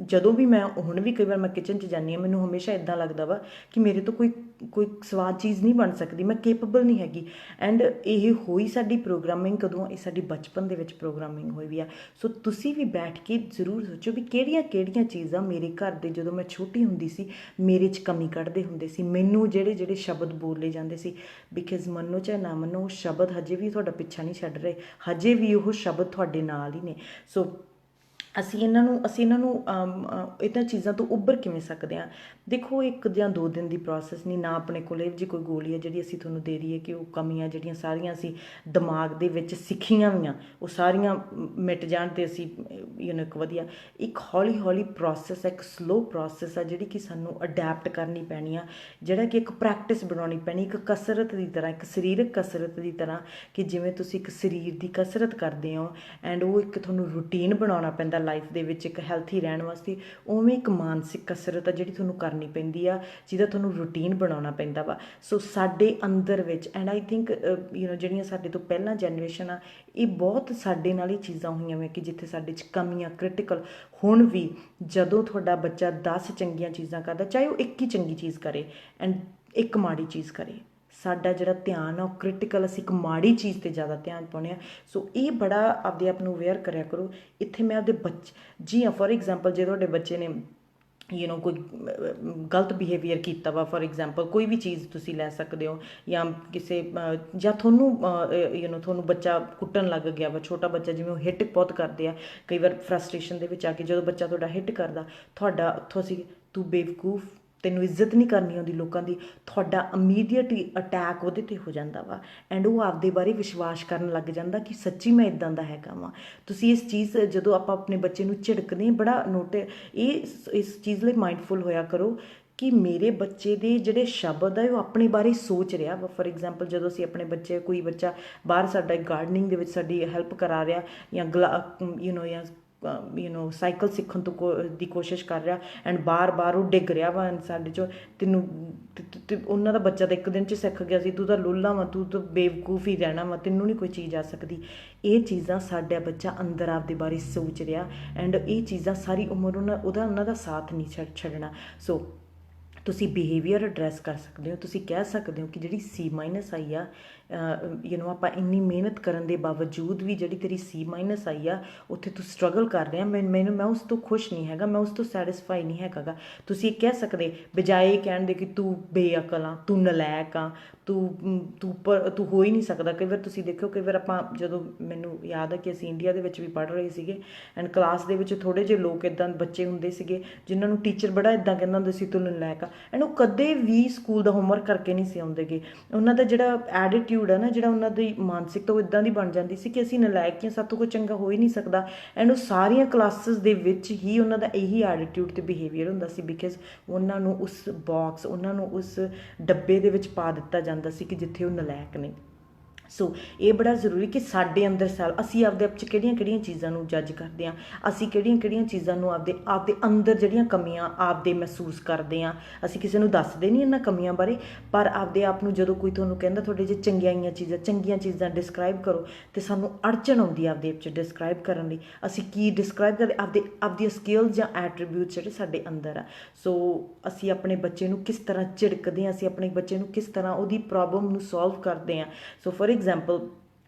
ਜਦੋਂ ਵੀ ਮੈਂ ਹੁਣ ਵੀ ਕਈ ਵਾਰ ਮੈਂ ਕਿਚਨ 'ਚ ਜਾਂਦੀ ਹਾਂ, ਮੈਨੂੰ ਹਮੇਸ਼ਾ ਇੱਦਾਂ ਲੱਗਦਾ ਵਾ ਕਿ ਮੇਰੇ ਤੋਂ ਕੋਈ ਕੋਈ ਸਵਾਦ ਚੀਜ਼ ਨਹੀਂ ਬਣ ਸਕਦੀ, ਮੈਂ ਕੇਪੇਬਲ ਨਹੀਂ ਹੈਗੀ। ਐਂਡ ਇਹ ਹੋਈ ਸਾਡੀ ਪ੍ਰੋਗਰਾਮਿੰਗ ਕਦੋਂ, ਇਹ ਸਾਡੀ ਬਚਪਨ ਦੇ ਵਿੱਚ ਪ੍ਰੋਗਰਾਮਿੰਗ ਹੋਈ ਵੀ ਆ। ਸੋ ਤੁਸੀਂ ਵੀ ਬੈਠ ਕੇ ਜ਼ਰੂਰ ਸੋਚੋ ਵੀ ਕਿਹੜੀਆਂ ਕਿਹੜੀਆਂ ਚੀਜ਼ਾਂ ਮੇਰੇ ਘਰ ਦੇ ਜਦੋਂ ਮੈਂ ਛੋਟੀ ਹੁੰਦੀ ਸੀ ਮੇਰੇ 'ਚ ਕਮੀ ਕੱਢਦੇ ਹੁੰਦੇ ਸੀ, ਮੈਨੂੰ ਜਿਹੜੇ ਸ਼ਬਦ ਬੋਲੇ ਜਾਂਦੇ ਸੀ। ਬਿਕਾਜ਼ ਮੰਨੋ ਚਾਹੇ ਨਾ ਮੰਨੋ, ਉਹ ਸ਼ਬਦ ਹਜੇ ਵੀ ਤੁਹਾਡਾ ਪਿੱਛਾ ਨਹੀਂ ਛੱਡ ਰਹੇ, ਹਜੇ ਵੀ ਉਹ ਸ਼ਬਦ ਤੁਹਾਡੇ ਨਾਲ ਹੀ ਨੇ। ਸੋ ਅਸੀਂ ਇਹਨਾਂ ਨੂੰ ਇਹਨਾਂ ਚੀਜ਼ਾਂ ਤੋਂ ਉੱਭਰ ਕਿਵੇਂ ਸਕਦੇ ਹਾਂ? ਦੇਖੋ, 1 ਜਾਂ 2 ਦਿਨ ਦੀ ਪ੍ਰੋਸੈਸ ਨਹੀਂ, ਨਾ ਆਪਣੇ ਕੋਲ ਇਹੋ ਜਿਹੀ ਕੋਈ ਗੋਲੀ ਹੈ ਜਿਹੜੀ ਅਸੀਂ ਤੁਹਾਨੂੰ ਦੇ ਦਈਏ ਕਿ ਉਹ ਕਮੀਆਂ ਜਿਹੜੀਆਂ ਸਾਰੀਆਂ ਅਸੀਂ ਦਿਮਾਗ ਦੇ ਵਿੱਚ ਸਿੱਖੀਆਂ ਹੋਈਆਂ ਉਹ ਸਾਰੀਆਂ ਮਿਟ ਜਾਣ ਅਤੇ ਅਸੀਂ ਇੱਕ ਵਧੀਆ, ਇੱਕ ਹੌਲੀ ਹੌਲੀ ਪ੍ਰੋਸੈਸ ਹੈ, ਇੱਕ ਸਲੋ ਪ੍ਰੋਸੈਸ ਆ ਜਿਹੜੀ ਕਿ ਸਾਨੂੰ ਅਡੈਪਟ ਕਰਨੀ ਪੈਣੀ ਆ, ਜਿਹੜਾ ਕਿ ਇੱਕ ਪ੍ਰੈਕਟਿਸ ਬਣਾਉਣੀ ਪੈਣੀ, ਇੱਕ ਕਸਰਤ ਦੀ ਤਰ੍ਹਾਂ, ਇੱਕ ਸਰੀਰਕ ਕਸਰਤ ਦੀ ਤਰ੍ਹਾਂ, ਕਿ ਜਿਵੇਂ ਤੁਸੀਂ ਇੱਕ ਸਰੀਰ ਦੀ ਕਸਰਤ ਕਰਦੇ ਹੋ ਐਂਡ ਉਹ ਇੱਕ ਤੁਹਾਨੂੰ ਰੂਟੀਨ ਬਣਾਉਣਾ ਪੈਂਦਾ ਲਾਈਫ ਦੇ ਵਿੱਚ ਇੱਕ ਹੈਲਥੀ ਰਹਿਣ ਵਾਸਤੇ, ਉਵੇਂ ਇੱਕ ਮਾਨਸਿਕ ਕਸਰਤ ਆ ਜਿਹੜੀ ਤੁਹਾਨੂੰ ਕਰਨੀ ਪੈਂਦੀ ਆ, ਜਿਹਦਾ ਤੁਹਾਨੂੰ ਰੂਟੀਨ ਬਣਾਉਣਾ ਪੈਂਦਾ ਵਾ। ਸੋ ਸਾਡੇ ਅੰਦਰ ਵਿੱਚ, ਐਂਡ ਆਈ ਥਿੰਕ ਜਿਹੜੀਆਂ ਸਾਡੇ ਤੋਂ ਪਹਿਲਾਂ ਜਨਰੇਸ਼ਨ ਆ, ਇਹ ਬਹੁਤ ਸਾਡੇ ਨਾਲ ਹੀ ਚੀਜ਼ਾਂ ਹੋਈਆਂ ਵੇ ਕਿ ਜਿੱਥੇ ਸਾਡੇ 'ਚ ਕਮੀਆਂ ਕ੍ਰਿਟੀਕਲ। ਹੁਣ ਵੀ ਜਦੋਂ ਤੁਹਾਡਾ ਬੱਚਾ 10 ਚੰਗੀਆਂ ਚੀਜ਼ਾਂ ਕਰਦਾ, ਚਾਹੇ ਉਹ ਇੱਕ ਹੀ ਚੰਗੀ ਚੀਜ਼ ਕਰੇ ਐਂਡ ਇੱਕ ਮਾੜੀ ਚੀਜ਼ ਕਰੇ, ਸਾਡਾ ਜਿਹੜਾ ਧਿਆਨ ਆ ਉਹ ਕ੍ਰਿਟੀਕਲ, ਅਸੀਂ ਇੱਕ ਮਾੜੀ ਚੀਜ਼ 'ਤੇ ਜ਼ਿਆਦਾ ਧਿਆਨ ਪਾਉਂਦੇ ਹਾਂ। ਸੋ ਇਹ ਬੜਾ ਆਪਦੇ ਆਪ ਨੂੰ ਅਵੇਅਰ ਕਰਿਆ ਕਰੋ। ਇੱਥੇ ਮੈਂ ਆਪਦੇ ਜੀ ਹਾਂ, ਫੋਰ ਐਗਜ਼ਾਮਪਲ ਜੇ ਤੁਹਾਡੇ ਬੱਚੇ ਨੇ ਕੋਈ ਗਲਤ ਬਿਹੇਵੀਅਰ ਕੀਤਾ ਵਾ, ਫੋਰ ਐਗਜ਼ਾਮਪਲ ਕੋਈ ਵੀ ਚੀਜ਼ ਤੁਸੀਂ ਲੈ ਸਕਦੇ ਹੋ, ਜਾਂ ਕਿਸੇ ਜਾਂ ਤੁਹਾਨੂੰ ਬੱਚਾ ਕੁੱਟਣ ਲੱਗ ਗਿਆ ਵਾ, ਛੋਟਾ ਬੱਚਾ ਜਿਵੇਂ ਉਹ ਹਿੱਟ ਬਹੁਤ ਕਰਦੇ ਆ ਕਈ ਵਾਰ ਫਰਸਟ੍ਰੇਸ਼ਨ ਦੇ ਵਿੱਚ ਆ ਕੇ, ਜਦੋਂ ਬੱਚਾ ਤੁਹਾਡਾ ਹਿੱਟ ਕਰਦਾ, ਤੁਹਾਡਾ ਉੱਥੋਂ ਅਸੀਂ ਤੂੰ ਬੇਵਕੂਫ, ਤੈਨੂੰ ਇੱਜ਼ਤ ਨਹੀਂ ਕਰਨੀ ਆਉਂਦੀ ਲੋਕਾਂ ਦੀ, ਤੁਹਾਡਾ ਇਮੀਡੀਏਟ ਅਟੈਕ ਉਹਦੇ 'ਤੇ ਹੋ ਜਾਂਦਾ ਵਾ ਐਂਡ ਉਹ ਆਪਦੇ ਬਾਰੇ ਵਿਸ਼ਵਾਸ ਕਰਨ ਲੱਗ ਜਾਂਦਾ ਕਿ ਸੱਚੀ ਮੈਂ ਇੱਦਾਂ ਦਾ ਹੈਗਾ ਵਾਂ। ਤੁਸੀਂ ਇਸ ਚੀਜ਼, ਜਦੋਂ ਆਪਾਂ ਆਪਣੇ ਬੱਚੇ ਨੂੰ ਝਿੜਕਦੇ, ਬੜਾ ਇਸ ਚੀਜ਼ ਲਈ ਮਾਈਂਡਫੁਲ ਹੋਇਆ ਕਰੋ ਕਿ ਮੇਰੇ ਬੱਚੇ ਦੇ ਜਿਹੜੇ ਸ਼ਬਦ ਆ ਉਹ ਆਪਣੇ ਬਾਰੇ ਸੋਚ ਰਿਹਾ ਵਾ। ਫੋਰ ਐਗਜ਼ਾਮਪਲ ਜਦੋਂ ਅਸੀਂ ਆਪਣੇ ਬੱਚੇ, ਕੋਈ ਬੱਚਾ ਬਾਹਰ ਸਾਡਾ ਗਾਰਡਨਿੰਗ ਦੇ ਵਿੱਚ ਸਾਡੀ ਹੈਲਪ ਕਰਾ ਰਿਹਾ, ਜਾਂ ਸਾਈਕਲ ਸਿੱਖਣ ਦੀ ਕੋਸ਼ਿਸ਼ ਕਰ ਰਿਹਾ ਐਂਡ ਬਾਰ ਉਹ ਡਿੱਗ ਰਿਹਾ ਵਾ ਸਾਡੇ 'ਚੋਂ, ਉਹਨਾਂ ਦਾ ਬੱਚਾ ਤਾਂ 1 ਦਿਨ 'ਚ ਸਿੱਖ ਗਿਆ ਸੀ, ਤੂੰ ਤਾਂ ਲੁੱਲਾ ਵਾ, ਤੂੰ ਤਾਂ ਬੇਵਕੂਫ ਹੀ ਰਹਿਣਾ ਵਾ, ਤੈਨੂੰ ਨਹੀਂ ਕੋਈ ਚੀਜ਼ ਆ ਸਕਦੀ। ਇਹ ਚੀਜ਼ਾਂ ਸਾਡਾ ਬੱਚਾ ਅੰਦਰ ਆਪਦੇ ਬਾਰੇ ਸੋਚ ਰਿਹਾ ਐਂਡ ਇਹ ਚੀਜ਼ਾਂ ਸਾਰੀ ਉਮਰ ਉਹਨਾਂ ਦਾ ਸਾਥ ਨਹੀਂ ਛੱਡਣਾ। ਸੋ ਤੁਸੀਂ ਬਿਹੇਵੀਅਰ ਐਡਰੈਸ ਕਰ ਸਕਦੇ ਹੋ। ਤੁਸੀਂ ਕਹਿ ਸਕਦੇ ਹੋ ਕਿ ਜਿਹੜੀ C- ਆਈ ਆ, ਆਪਾਂ ਇੰਨੀ ਮਿਹਨਤ ਕਰਨ ਦੇ ਬਾਵਜੂਦ ਵੀ ਜਿਹੜੀ ਤੇਰੀ C- ਆਈ ਆ, ਉੱਥੇ ਤੂੰ ਸਟਰਗਲ ਕਰ ਰਿਹਾ, ਮੈਂ ਉਸ ਤੋਂ ਖੁਸ਼ ਨਹੀਂ ਹੈਗਾ, ਮੈਂ ਉਸ ਤੋਂ ਸੈਟਿਸਫਾਈ ਨਹੀਂ ਹੈਗਾ ਗਾ। ਤੁਸੀਂ ਇਹ ਕਹਿ ਸਕਦੇ, ਬਜਾਏ ਇਹ ਕਹਿਣ ਦੇ ਕਿ ਤੂੰ ਬੇਅਕਲ ਆ, ਤੂੰ ਨਲਾਇਕ ਆ, ਤੂੰ ਹੋ ਹੀ ਨਹੀਂ ਸਕਦਾ। ਕਈ ਵਾਰ ਤੁਸੀਂ ਦੇਖੋ, ਕਈ ਵਾਰ ਆਪਾਂ, ਜਦੋਂ ਮੈਨੂੰ ਯਾਦ ਹੈ ਕਿ ਅਸੀਂ ਇੰਡੀਆ ਦੇ ਵਿੱਚ ਵੀ ਪੜ੍ਹ ਰਹੇ ਸੀਗੇ ਐਂਡ ਕਲਾਸ ਦੇ ਵਿੱਚ ਥੋੜ੍ਹੇ ਜਿਹੇ ਲੋਕ ਇੱਦਾਂ ਬੱਚੇ ਹੁੰਦੇ ਸੀਗੇ ਜਿਨ੍ਹਾਂ ਨੂੰ ਟੀਚਰ ਬੜਾ ਇੱਦਾਂ ਕਹਿੰਦਾ ਹੁੰਦਾ ਸੀ, ਤੂੰ ਨਲਾਇਕ ਆ, ਐਂਡ ਉਹ ਕਦੇ ਵੀ ਸਕੂਲ ਦਾ ਹੋਮਵਰਕ ਕਰਕੇ ਨਹੀਂ ਸੀ ਆਉਂਦੇਗੇ। ਉਹਨਾਂ ਦਾ ਜਿਹੜਾ ਐਟੀਟਿਊਡ ਹੈ ਨਾ, ਜਿਹੜਾ ਉਹਨਾਂ ਦੀ ਮਾਨਸਿਕਤਾ, ਉਹ ਇੱਦਾਂ ਦੀ ਬਣ ਜਾਂਦੀ ਸੀ ਕਿ ਅਸੀਂ ਨਲਾਇਕ ਹੀ, ਸਾਡੇ ਤੋਂ ਕੋਈ ਚੰਗਾ ਹੋ ਹੀ ਨਹੀਂ ਸਕਦਾ। ਐਂਡ ਉਹ ਸਾਰੀਆਂ ਕਲਾਸਿਸ ਦੇ ਵਿੱਚ ਹੀ ਉਹਨਾਂ ਦਾ ਇਹੀ ਐਟੀਟਿਊਡ ਅਤੇ ਬਿਹੇਵੀਅਰ ਹੁੰਦਾ ਸੀ, ਬਿਕਾਜ਼ ਉਹਨਾਂ ਨੂੰ ਉਸ ਬਾਕਸ, ਉਹਨਾਂ ਨੂੰ ਉਸ ਡੱਬੇ ਦੇ ਵਿੱਚ ਪਾ ਦਿੱਤਾ ਜਾਂਦਾ ਸੀ ਕਿ ਜਿੱਥੇ ਉਹ ਨਲਾਇਕ ਨੇ। ਸੋ ਇਹ ਬੜਾ ਜ਼ਰੂਰੀ ਕਿ ਸਾਡੇ ਅੰਦਰ ਅਸੀਂ ਆਪਦੇ ਆਪ 'ਚ ਕਿਹੜੀਆਂ ਚੀਜ਼ਾਂ ਨੂੰ ਜੱਜ ਕਰਦੇ ਹਾਂ, ਅਸੀਂ ਕਿਹੜੀਆਂ ਚੀਜ਼ਾਂ ਨੂੰ ਆਪਦੇ ਅੰਦਰ ਜਿਹੜੀਆਂ ਕਮੀਆਂ ਆਪਦੇ ਮਹਿਸੂਸ ਕਰਦੇ ਹਾਂ। ਅਸੀਂ ਕਿਸੇ ਨੂੰ ਦੱਸਦੇ ਨਹੀਂ ਇਹਨਾਂ ਕਮੀਆਂ ਬਾਰੇ, ਪਰ ਆਪਦੇ ਆਪ ਨੂੰ ਜਦੋਂ ਕੋਈ ਤੁਹਾਨੂੰ ਕਹਿੰਦਾ ਤੁਹਾਡੇ 'ਚ ਚੰਗੀਆਂ ਚੀਜ਼ਾਂ ਡਿਸਕ੍ਰਾਈਬ ਕਰੋ, ਅਤੇ ਸਾਨੂੰ ਅੜਚਨ ਆਉਂਦੀ ਆ ਆਪਦੇ ਆਪ 'ਚ ਡਿਸਕ੍ਰਾਈਬ ਕਰਨ ਲਈ। ਅਸੀਂ ਕੀ ਡਿਸਕ੍ਰਾਈਬ ਕਰਦੇ, ਆਪਦੀਆਂ ਸਕਿੱਲਸ ਜਾਂ ਐਟਰੀਬਿਊਟਸ ਜਿਹੜੇ ਸਾਡੇ ਅੰਦਰ ਆ। ਸੋ ਅਸੀਂ ਆਪਣੇ ਬੱਚੇ ਨੂੰ ਕਿਸ ਤਰ੍ਹਾਂ ਝਿੜਕਦੇ ਹਾਂ, ਅਸੀਂ ਆਪਣੇ ਬੱਚੇ ਨੂੰ ਕਿਸ ਤਰ੍ਹਾਂ ਉਹਦੀ ਪ੍ਰੋਬਲਮ ਨੂੰ ਸੋਲਵ ਕਰਦੇ ਹਾਂ। ਸੋ ਫੋਰ ਐਗਜ਼ਾਮਪਲ,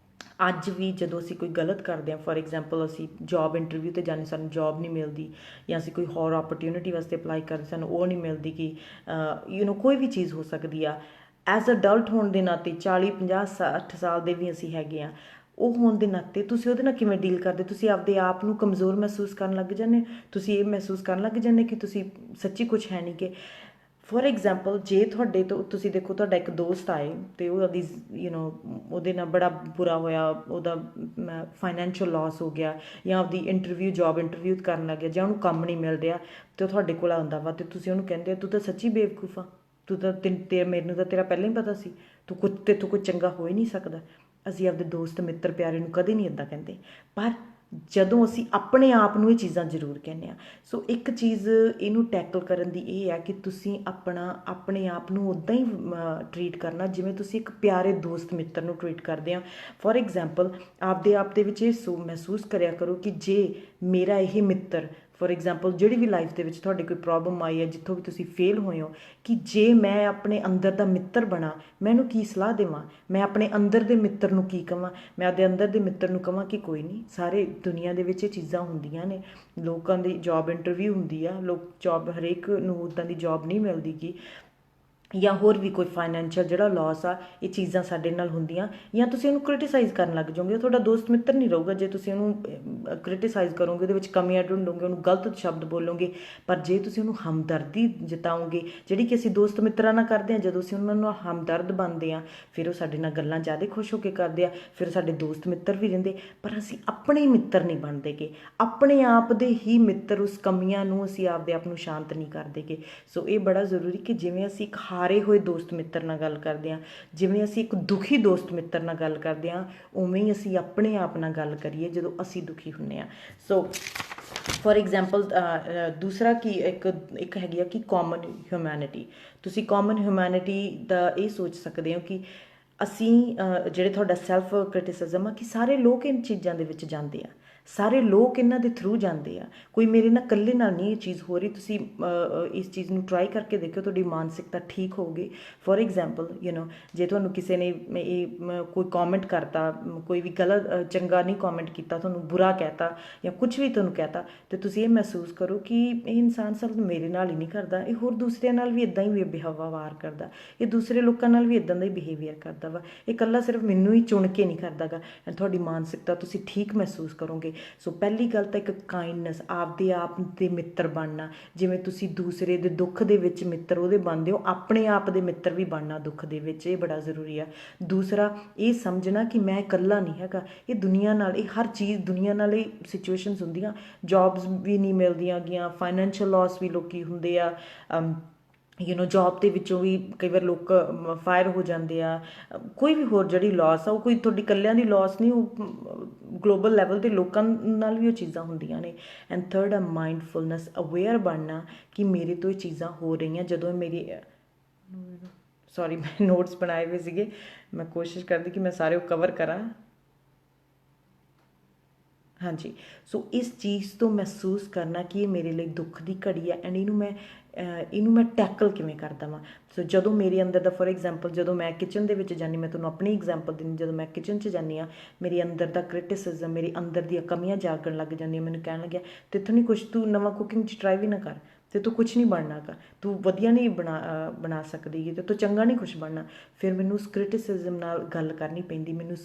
ਅੱਜ ਵੀ ਜਦੋਂ ਅਸੀਂ ਕੋਈ ਗਲਤ ਕਰਦੇ ਹਾਂ, ਫੋਰ ਐਗਜ਼ਾਮਪਲ ਅਸੀਂ ਜੋਬ ਇੰਟਰਵਿਊ 'ਤੇ ਜਾਂਦੇ, ਸਾਨੂੰ ਜੋਬ ਨਹੀਂ ਮਿਲਦੀ, ਜਾਂ ਅਸੀਂ ਕੋਈ ਹੋਰ ਓਪਰਚੁਨਿਟੀ ਵਾਸਤੇ ਅਪਲਾਈ ਕਰਦੇ, ਸਾਨੂੰ ਉਹ ਨਹੀਂ ਮਿਲਦੀ, ਕਿ ਕੋਈ ਵੀ ਚੀਜ਼ ਹੋ ਸਕਦੀ ਆ। ਐਜ਼ ਅਡਲਟ ਹੋਣ ਦੇ ਨਾਤੇ 40, 50, 60 ਸਾਲ ਦੇ ਵੀ ਅਸੀਂ ਹੈਗੇ ਹਾਂ, ਉਹ ਹੋਣ ਦੇ ਨਾਤੇ ਤੁਸੀਂ ਉਹਦੇ ਨਾਲ ਕਿਵੇਂ ਡੀਲ ਕਰਦੇ? ਤੁਸੀਂ ਆਪਦੇ ਆਪ ਨੂੰ ਕਮਜ਼ੋਰ ਮਹਿਸੂਸ ਕਰਨ ਲੱਗ ਜਾਂਦੇ, ਤੁਸੀਂ ਇਹ ਮਹਿਸੂਸ ਕਰਨ ਲੱਗ ਜਾਂਦੇ ਕਿ ਤੁਸੀਂ ਸੱਚੀ ਕੁਛ ਹੈ ਨਹੀਂ। ਕਿ ਫੋਰ ਐਗਜ਼ਾਮਪਲ, ਜੇ ਤੁਹਾਡੇ ਤੋਂ, ਤੁਸੀਂ ਦੇਖੋ ਤੁਹਾਡਾ ਇੱਕ ਦੋਸਤ ਆਏ ਅਤੇ ਉਹਦੀ ਉਹਦੇ ਨਾਲ ਬੜਾ ਬੁਰਾ ਹੋਇਆ, ਉਹਦਾ ਫਾਈਨੈਂਸ਼ੀਅਲ ਲਾਸ ਹੋ ਗਿਆ, ਜਾਂ ਆਪਦੀ ਜੋਬ ਇੰਟਰਵਿਊ ਕਰਨ ਲੱਗ ਗਿਆ, ਜਾਂ ਉਹਨੂੰ ਕੰਮ ਨਹੀਂ ਮਿਲ ਰਿਹਾ, ਅਤੇ ਉਹ ਤੁਹਾਡੇ ਕੋਲ ਆਉਂਦਾ ਵਾ, ਅਤੇ ਤੁਸੀਂ ਉਹਨੂੰ ਕਹਿੰਦੇ ਤੂੰ ਤਾਂ ਸੱਚੀ ਬੇਵਕੂਫ ਆ, ਮੈਨੂੰ ਤਾਂ ਤੇਰਾ ਪਹਿਲਾਂ ਹੀ ਪਤਾ ਸੀ, ਤੇਥੋਂ ਕੋਈ ਚੰਗਾ ਹੋ ਹੀ ਨਹੀਂ ਸਕਦਾ। ਅਸੀਂ ਆਪਦੇ ਦੋਸਤ, ਮਿੱਤਰ, ਪਿਆਰੇ ਨੂੰ ਕਦੇ ਨਹੀਂ ਇੱਦਾਂ ਕਹਿੰਦੇ, ਪਰ ਜਦੋਂ ਅਸੀਂ ਆਪਣੇ ਆਪ ਨੂੰ ਇਹ ਚੀਜ਼ਾਂ ਜ਼ਰੂਰ ਕਹਿੰਦੇ ਹਾਂ। ਸੋ ਇੱਕ ਚੀਜ਼ ਇਹਨੂੰ ਟੈਕਲ ਕਰਨ ਦੀ ਇਹ ਹੈ ਕਿ ਤੁਸੀਂ ਆਪਣੇ ਆਪ ਨੂੰ ਉੱਦਾਂ ਹੀ ਟਰੀਟ ਕਰਨਾ ਜਿਵੇਂ ਤੁਸੀਂ ਇੱਕ ਪਿਆਰੇ ਦੋਸਤ, ਮਿੱਤਰ ਨੂੰ ਟਰੀਟ ਕਰਦੇ ਹਾਂ। ਫੋਰ ਐਗਜ਼ਾਮਪਲ, ਆਪਦੇ ਆਪ ਦੇ ਵਿੱਚ ਇਹ ਮਹਿਸੂਸ ਕਰਿਆ ਕਰੋ ਕਿ ਜੇ ਮੇਰਾ ਇਹ ਮਿੱਤਰ ਫੋਰ ਐਗਜ਼ਾਮਪਲ ਜਿਹੜੀ ਵੀ ਲਾਈਫ ਦੇ ਵਿੱਚ ਤੁਹਾਡੇ ਕੋਈ ਪ੍ਰੋਬਲਮ ਆਈ ਹੈ, ਜਿੱਥੋਂ ਵੀ ਤੁਸੀਂ ਫੇਲ ਹੋਏ ਹੋ, ਕਿ ਜੇ ਮੈਂ ਆਪਣੇ ਅੰਦਰ ਦਾ ਮਿੱਤਰ ਬਣਾ, ਮੈਂ ਇਹਨੂੰ ਕੀ ਸਲਾਹ ਦੇਵਾਂ, ਮੈਂ ਆਪਣੇ ਅੰਦਰ ਦੇ ਮਿੱਤਰ ਨੂੰ ਕੀ ਕਹਾਂ, ਮੈਂ ਆਪਣੇ ਅੰਦਰ ਦੇ ਮਿੱਤਰ ਨੂੰ ਕਹਾਂ ਕਿ ਕੋਈ ਨਹੀਂ, ਸਾਰੇ ਦੁਨੀਆ ਦੇ ਵਿੱਚ ਇਹ ਚੀਜ਼ਾਂ ਹੁੰਦੀਆਂ ਨੇ, ਲੋਕਾਂ ਦੀ ਜੋਬ ਇੰਟਰਵਿਊ ਹੁੰਦੀ ਆ, ਲੋਕ ਜੋਬ ਹਰੇਕ ਨੂੰ ਉੱਦਾਂ ਦੀ ਜੋਬ ਨਹੀਂ ਮਿਲਦੀ ਗੀ, ਜਾਂ ਹੋਰ ਵੀ ਕੋਈ ਫਾਈਨੈਂਸ਼ੀਅਲ ਜਿਹੜਾ ਲੋਸ ਆ, ਇਹ ਚੀਜ਼ਾਂ ਸਾਡੇ ਨਾਲ ਹੁੰਦੀਆਂ, ਜਾਂ ਤੁਸੀਂ ਉਹਨੂੰ ਕ੍ਰਿਟੀਸਾਈਜ਼ ਕਰਨ ਲੱਗ ਜਾਓਗੇ, ਉਹ ਤੁਹਾਡਾ ਦੋਸਤ ਮਿੱਤਰ ਨਹੀਂ ਰਹੂਗਾ ਜੇ ਤੁਸੀਂ ਉਹਨੂੰ ਕ੍ਰਿਟੀਸਾਈਜ਼ ਕਰੋਗੇ, ਉਹਦੇ ਵਿੱਚ ਕਮੀਆਂ ਢੂੰਡੋਗੇ, ਉਹਨੂੰ ਗਲਤ ਸ਼ਬਦ ਬੋਲੋਗੇ। ਪਰ ਜੇ ਤੁਸੀਂ ਉਹਨੂੰ ਹਮਦਰਦੀ ਜਤਾਓਗੇ, ਜਿਹੜੀ ਕਿ ਅਸੀਂ ਦੋਸਤ ਮਿੱਤਰਾਂ ਨਾਲ ਕਰਦੇ ਹਾਂ, ਜਦੋਂ ਅਸੀਂ ਉਹਨਾਂ ਨੂੰ ਹਮਦਰਦ ਬਣਦੇ ਹਾਂ, ਫਿਰ ਉਹ ਸਾਡੇ ਨਾਲ ਗੱਲਾਂ ਜ਼ਿਆਦਾ ਖੁਸ਼ ਹੋ ਕੇ ਕਰਦੇ ਆ, ਫਿਰ ਸਾਡੇ ਦੋਸਤ ਮਿੱਤਰ ਵੀ ਰਹਿੰਦੇ। ਪਰ ਅਸੀਂ ਆਪਣੇ ਮਿੱਤਰ ਨਹੀਂ ਬਣਦੇਗੇ, ਆਪਣੇ ਆਪ ਦੇ ਹੀ ਮਿੱਤਰ, ਉਸ ਕਮੀਆਂ ਨੂੰ ਅਸੀਂ ਆਪਦੇ ਆਪ ਨੂੰ ਸ਼ਾਂਤ ਨਹੀਂ ਕਰਦੇਗੇ। ਸੋ ਇਹ ਬੜਾ ਜ਼ਰੂਰੀ ਕਿ ਜਿਵੇਂ ਅਸੀਂ ਇੱਕ ਹਾਰੇ ਹੋਏ ਦੋਸਤ ਮਿੱਤਰ ਨਾਲ ਗੱਲ ਕਰਦੇ ਹਾਂ, ਜਿਵੇਂ ਅਸੀਂ ਇੱਕ ਦੁਖੀ ਦੋਸਤ ਮਿੱਤਰ ਨਾਲ ਗੱਲ ਕਰਦੇ ਹਾਂ, ਉਵੇਂ ਹੀ ਅਸੀਂ ਆਪਣੇ ਆਪ ਨਾਲ ਗੱਲ ਕਰੀਏ ਜਦੋਂ ਅਸੀਂ ਦੁਖੀ ਹੁੰਦੇ ਹਾਂ। ਸੋ ਫੋਰ ਐਗਜ਼ਾਮਪਲ ਦੂਸਰਾ ਕੀ ਇੱਕ ਹੈਗੀ ਆ ਕਿ ਕਾਮਨ ਹਿਊਮੈਨਿਟੀ। ਤੁਸੀਂ ਕਾਮਨ ਹਿਊਮੈਨਿਟੀ ਦਾ ਇਹ ਸੋਚ ਸਕਦੇ ਹੋ ਕਿ ਅਸੀਂ ਜਿਹੜੇ ਤੁਹਾਡਾ ਸੈਲਫ ਕ੍ਰਿਟਿਸਿਜ਼ਮ ਆ, ਕਿ ਸਾਰੇ ਲੋਕ ਇਨ ਚੀਜ਼ਾਂ ਦੇ ਵਿੱਚ ਜਾਂਦੇ ਆ, ਸਾਰੇ ਲੋਕ ਇਹਨਾਂ ਦੇ ਥਰੂ ਜਾਂਦੇ ਆ, ਕੋਈ ਮੇਰੇ ਨਾਲ ਇਕੱਲੇ ਨਾਲ ਨਹੀਂ ਇਹ ਚੀਜ਼ ਹੋ ਰਹੀ। ਤੁਸੀਂ ਇਸ ਚੀਜ਼ ਨੂੰ ਟਰਾਈ ਕਰਕੇ ਦੇਖਿਓ, ਤੁਹਾਡੀ ਮਾਨਸਿਕਤਾ ਠੀਕ ਹੋਊਗੀ। ਫੋਰ ਐਗਜ਼ਾਮਪਲ ਜੇ ਤੁਹਾਨੂੰ ਕਿਸੇ ਨੇ ਕੋਈ ਕੌਮੈਂਟ ਕਰਤਾ, ਕੋਈ ਵੀ ਗਲਤ ਚੰਗਾ ਨਹੀਂ ਕੌਮੈਂਟ ਕੀਤਾ, ਤੁਹਾਨੂੰ ਬੁਰਾ ਕਹਿਤਾ ਜਾਂ ਕੁਝ ਵੀ ਤੁਹਾਨੂੰ ਕਹਿਤਾ, ਅਤੇ ਤੁਸੀਂ ਇਹ ਮਹਿਸੂਸ ਕਰੋ ਕਿ ਇਹ ਇਨਸਾਨ ਸਿਰਫ ਮੇਰੇ ਨਾਲ ਹੀ ਨਹੀਂ ਕਰਦਾ, ਇਹ ਹੋਰ ਦੂਸਰਿਆਂ ਨਾਲ ਵੀ ਇੱਦਾਂ ਹੀ ਵਿਵਹਾਰ ਕਰਦਾ, ਇਹ ਦੂਸਰੇ ਲੋਕਾਂ ਨਾਲ ਵੀ ਇੱਦਾਂ ਦਾ ਹੀ ਬਿਹੇਵੀਅਰ ਕਰਦਾ ਵਾ, ਇਹ ਇਕੱਲਾ ਸਿਰਫ ਮੈਨੂੰ ਹੀ ਚੁਣ ਕੇ ਨਹੀਂ ਕਰਦਾ ਗਾ। ਐਂਡ ਤੁਹਾਡੀ ਮਾਨਸਿਕਤਾ ਤੁਸੀਂ ਠੀਕ ਮਹਿਸੂਸ ਕਰੋਗੇ। ਸੋ ਪਹਿਲੀ ਗੱਲ ਤਾਂ ਇੱਕ ਕਾਈਂਡਨੈਸ, ਆਪਦੇ ਆਪ ਦੇ ਮਿੱਤਰ ਬਣਨਾ। ਜਿਵੇਂ ਤੁਸੀਂ ਦੂਸਰੇ ਦੇ ਦੁੱਖ ਦੇ ਵਿੱਚ ਮਿੱਤਰ ਉਹਦੇ ਬਣਦੇ ਹੋ, ਆਪਣੇ ਆਪ ਦੇ ਮਿੱਤਰ ਵੀ ਬਣਨਾ ਦੁੱਖ ਦੇ ਵਿੱਚ, ਇਹ ਬੜਾ ਜ਼ਰੂਰੀ ਆ। ਦੂਸਰਾ ਇਹ ਸਮਝਣਾ ਕਿ ਮੈਂ ਇਕੱਲਾ ਨਹੀਂ ਹੈਗਾ, ਇਹ ਦੁਨੀਆ ਨਾਲ, ਇਹ ਹਰ ਚੀਜ਼ ਦੁਨੀਆ ਨਾਲ ਇਹ ਸਿਚੁਏਸ਼ਨਸ ਹੁੰਦੀਆਂ, ਜੋਬਸ ਵੀ ਨਹੀਂ ਮਿਲਦੀਆਂ ਗੀਆਂ, ਫਾਈਨੈਂਸ਼ੀਅਲ ਲਾਸ ਵੀ ਲੋਕੀ ਹੁੰਦੇ ਆ, ਜੋਬ ਦੇ ਵਿੱਚੋਂ ਵੀ ਕਈ ਵਾਰ ਲੋਕ ਫਾਇਰ ਹੋ ਜਾਂਦੇ ਆ, ਕੋਈ ਵੀ ਹੋਰ ਜਿਹੜੀ ਲਾਸ ਆ, ਉਹ ਕੋਈ ਤੁਹਾਡੀ ਇਕੱਲਿਆਂ ਦੀ ਲਾਸ ਨਹੀਂ, ਉਹ ਗਲੋਬਲ ਲੈਵਲ 'ਤੇ ਲੋਕਾਂ ਨਾਲ ਵੀ ਉਹ ਚੀਜ਼ਾਂ ਹੁੰਦੀਆਂ ਨੇ। ਐਂਡ ਥਰਡ ਆ ਮਾਈਂਡਫੁਲਨੈਸ, ਅਵੇਅਰ ਬਣਨਾ ਕਿ ਮੇਰੇ ਤੋਂ ਇਹ ਚੀਜ਼ਾਂ ਹੋ ਰਹੀਆਂ। ਜਦੋਂ ਮੇਰੀ ਸੌਰੀ ਮੈਂ ਨੋਟਸ ਬਣਾਏ ਹੋਏ ਸੀਗੇ, ਮੈਂ ਕੋਸ਼ਿਸ਼ ਕਰਦੀ ਕਿ ਮੈਂ ਸਾਰੇ ਉਹ ਕਵਰ ਕਰਾਂ। ਹਾਂਜੀ, ਸੋ ਇਸ ਚੀਜ਼ ਤੋਂ ਮਹਿਸੂਸ ਕਰਨਾ ਕਿ ਇਹ ਮੇਰੇ ਲਈ ਦੁੱਖ ਦੀ ਘੜੀ ਹੈ, ਐਂਡ ਇਹਨੂੰ ਮੈਂ ਟੈਕਲ ਕਿਵੇਂ ਕਰਦਾ ਵਾਂ। ਸੋ ਜਦੋਂ ਮੇਰੇ ਅੰਦਰ ਦਾ, ਫੋਰ ਐਗਜ਼ਾਮਪਲ ਜਦੋਂ ਮੈਂ ਕਿਚਨ ਦੇ ਵਿੱਚ ਜਾਂਦੀ, ਮੈਂ ਤੁਹਾਨੂੰ ਆਪਣੀ ਐਗਜ਼ਾਮਪਲ ਦਿੰਦੀ, ਜਦੋਂ ਮੈਂ ਕਿਚਨ 'ਚ ਜਾਂਦੀ ਹਾਂ, ਮੇਰੇ ਅੰਦਰ ਦਾ ਕ੍ਰਿਟਿਸਿਜ਼ਮ, ਮੇਰੇ ਅੰਦਰ ਦੀਆਂ ਕਮੀਆਂ ਜਾਗਣ ਲੱਗ ਜਾਂਦੀਆਂ, ਮੈਨੂੰ ਕਹਿਣ ਲੱਗਿਆ ਤੈਥੋਂ ਨਹੀਂ ਕੁਛ, ਤੂੰ ਨਵਾਂ ਕੁਕਿੰਗ 'ਚ ਟਰਾਈ ਵੀ ਨਾ ਕਰ, ਤੇ ਤੂੰ ਕੁਛ ਨਹੀਂ ਬਣਨਾ ਗਾ, ਤੂੰ ਵਧੀਆ ਨਹੀਂ ਬਣਾ ਸਕਦੀ ਗੀ, ਤੇ ਤੂੰ ਚੰਗਾ ਨਹੀਂ ਕੁਛ ਬਣਨਾ। ਫਿਰ ਮੈਨੂੰ ਉਸ ਕ੍ਰਿਟਿਸਿਜ਼ਮ ਨਾਲ ਗੱਲ ਕਰਨੀ ਪੈਂਦੀ, ਮੈਨੂੰ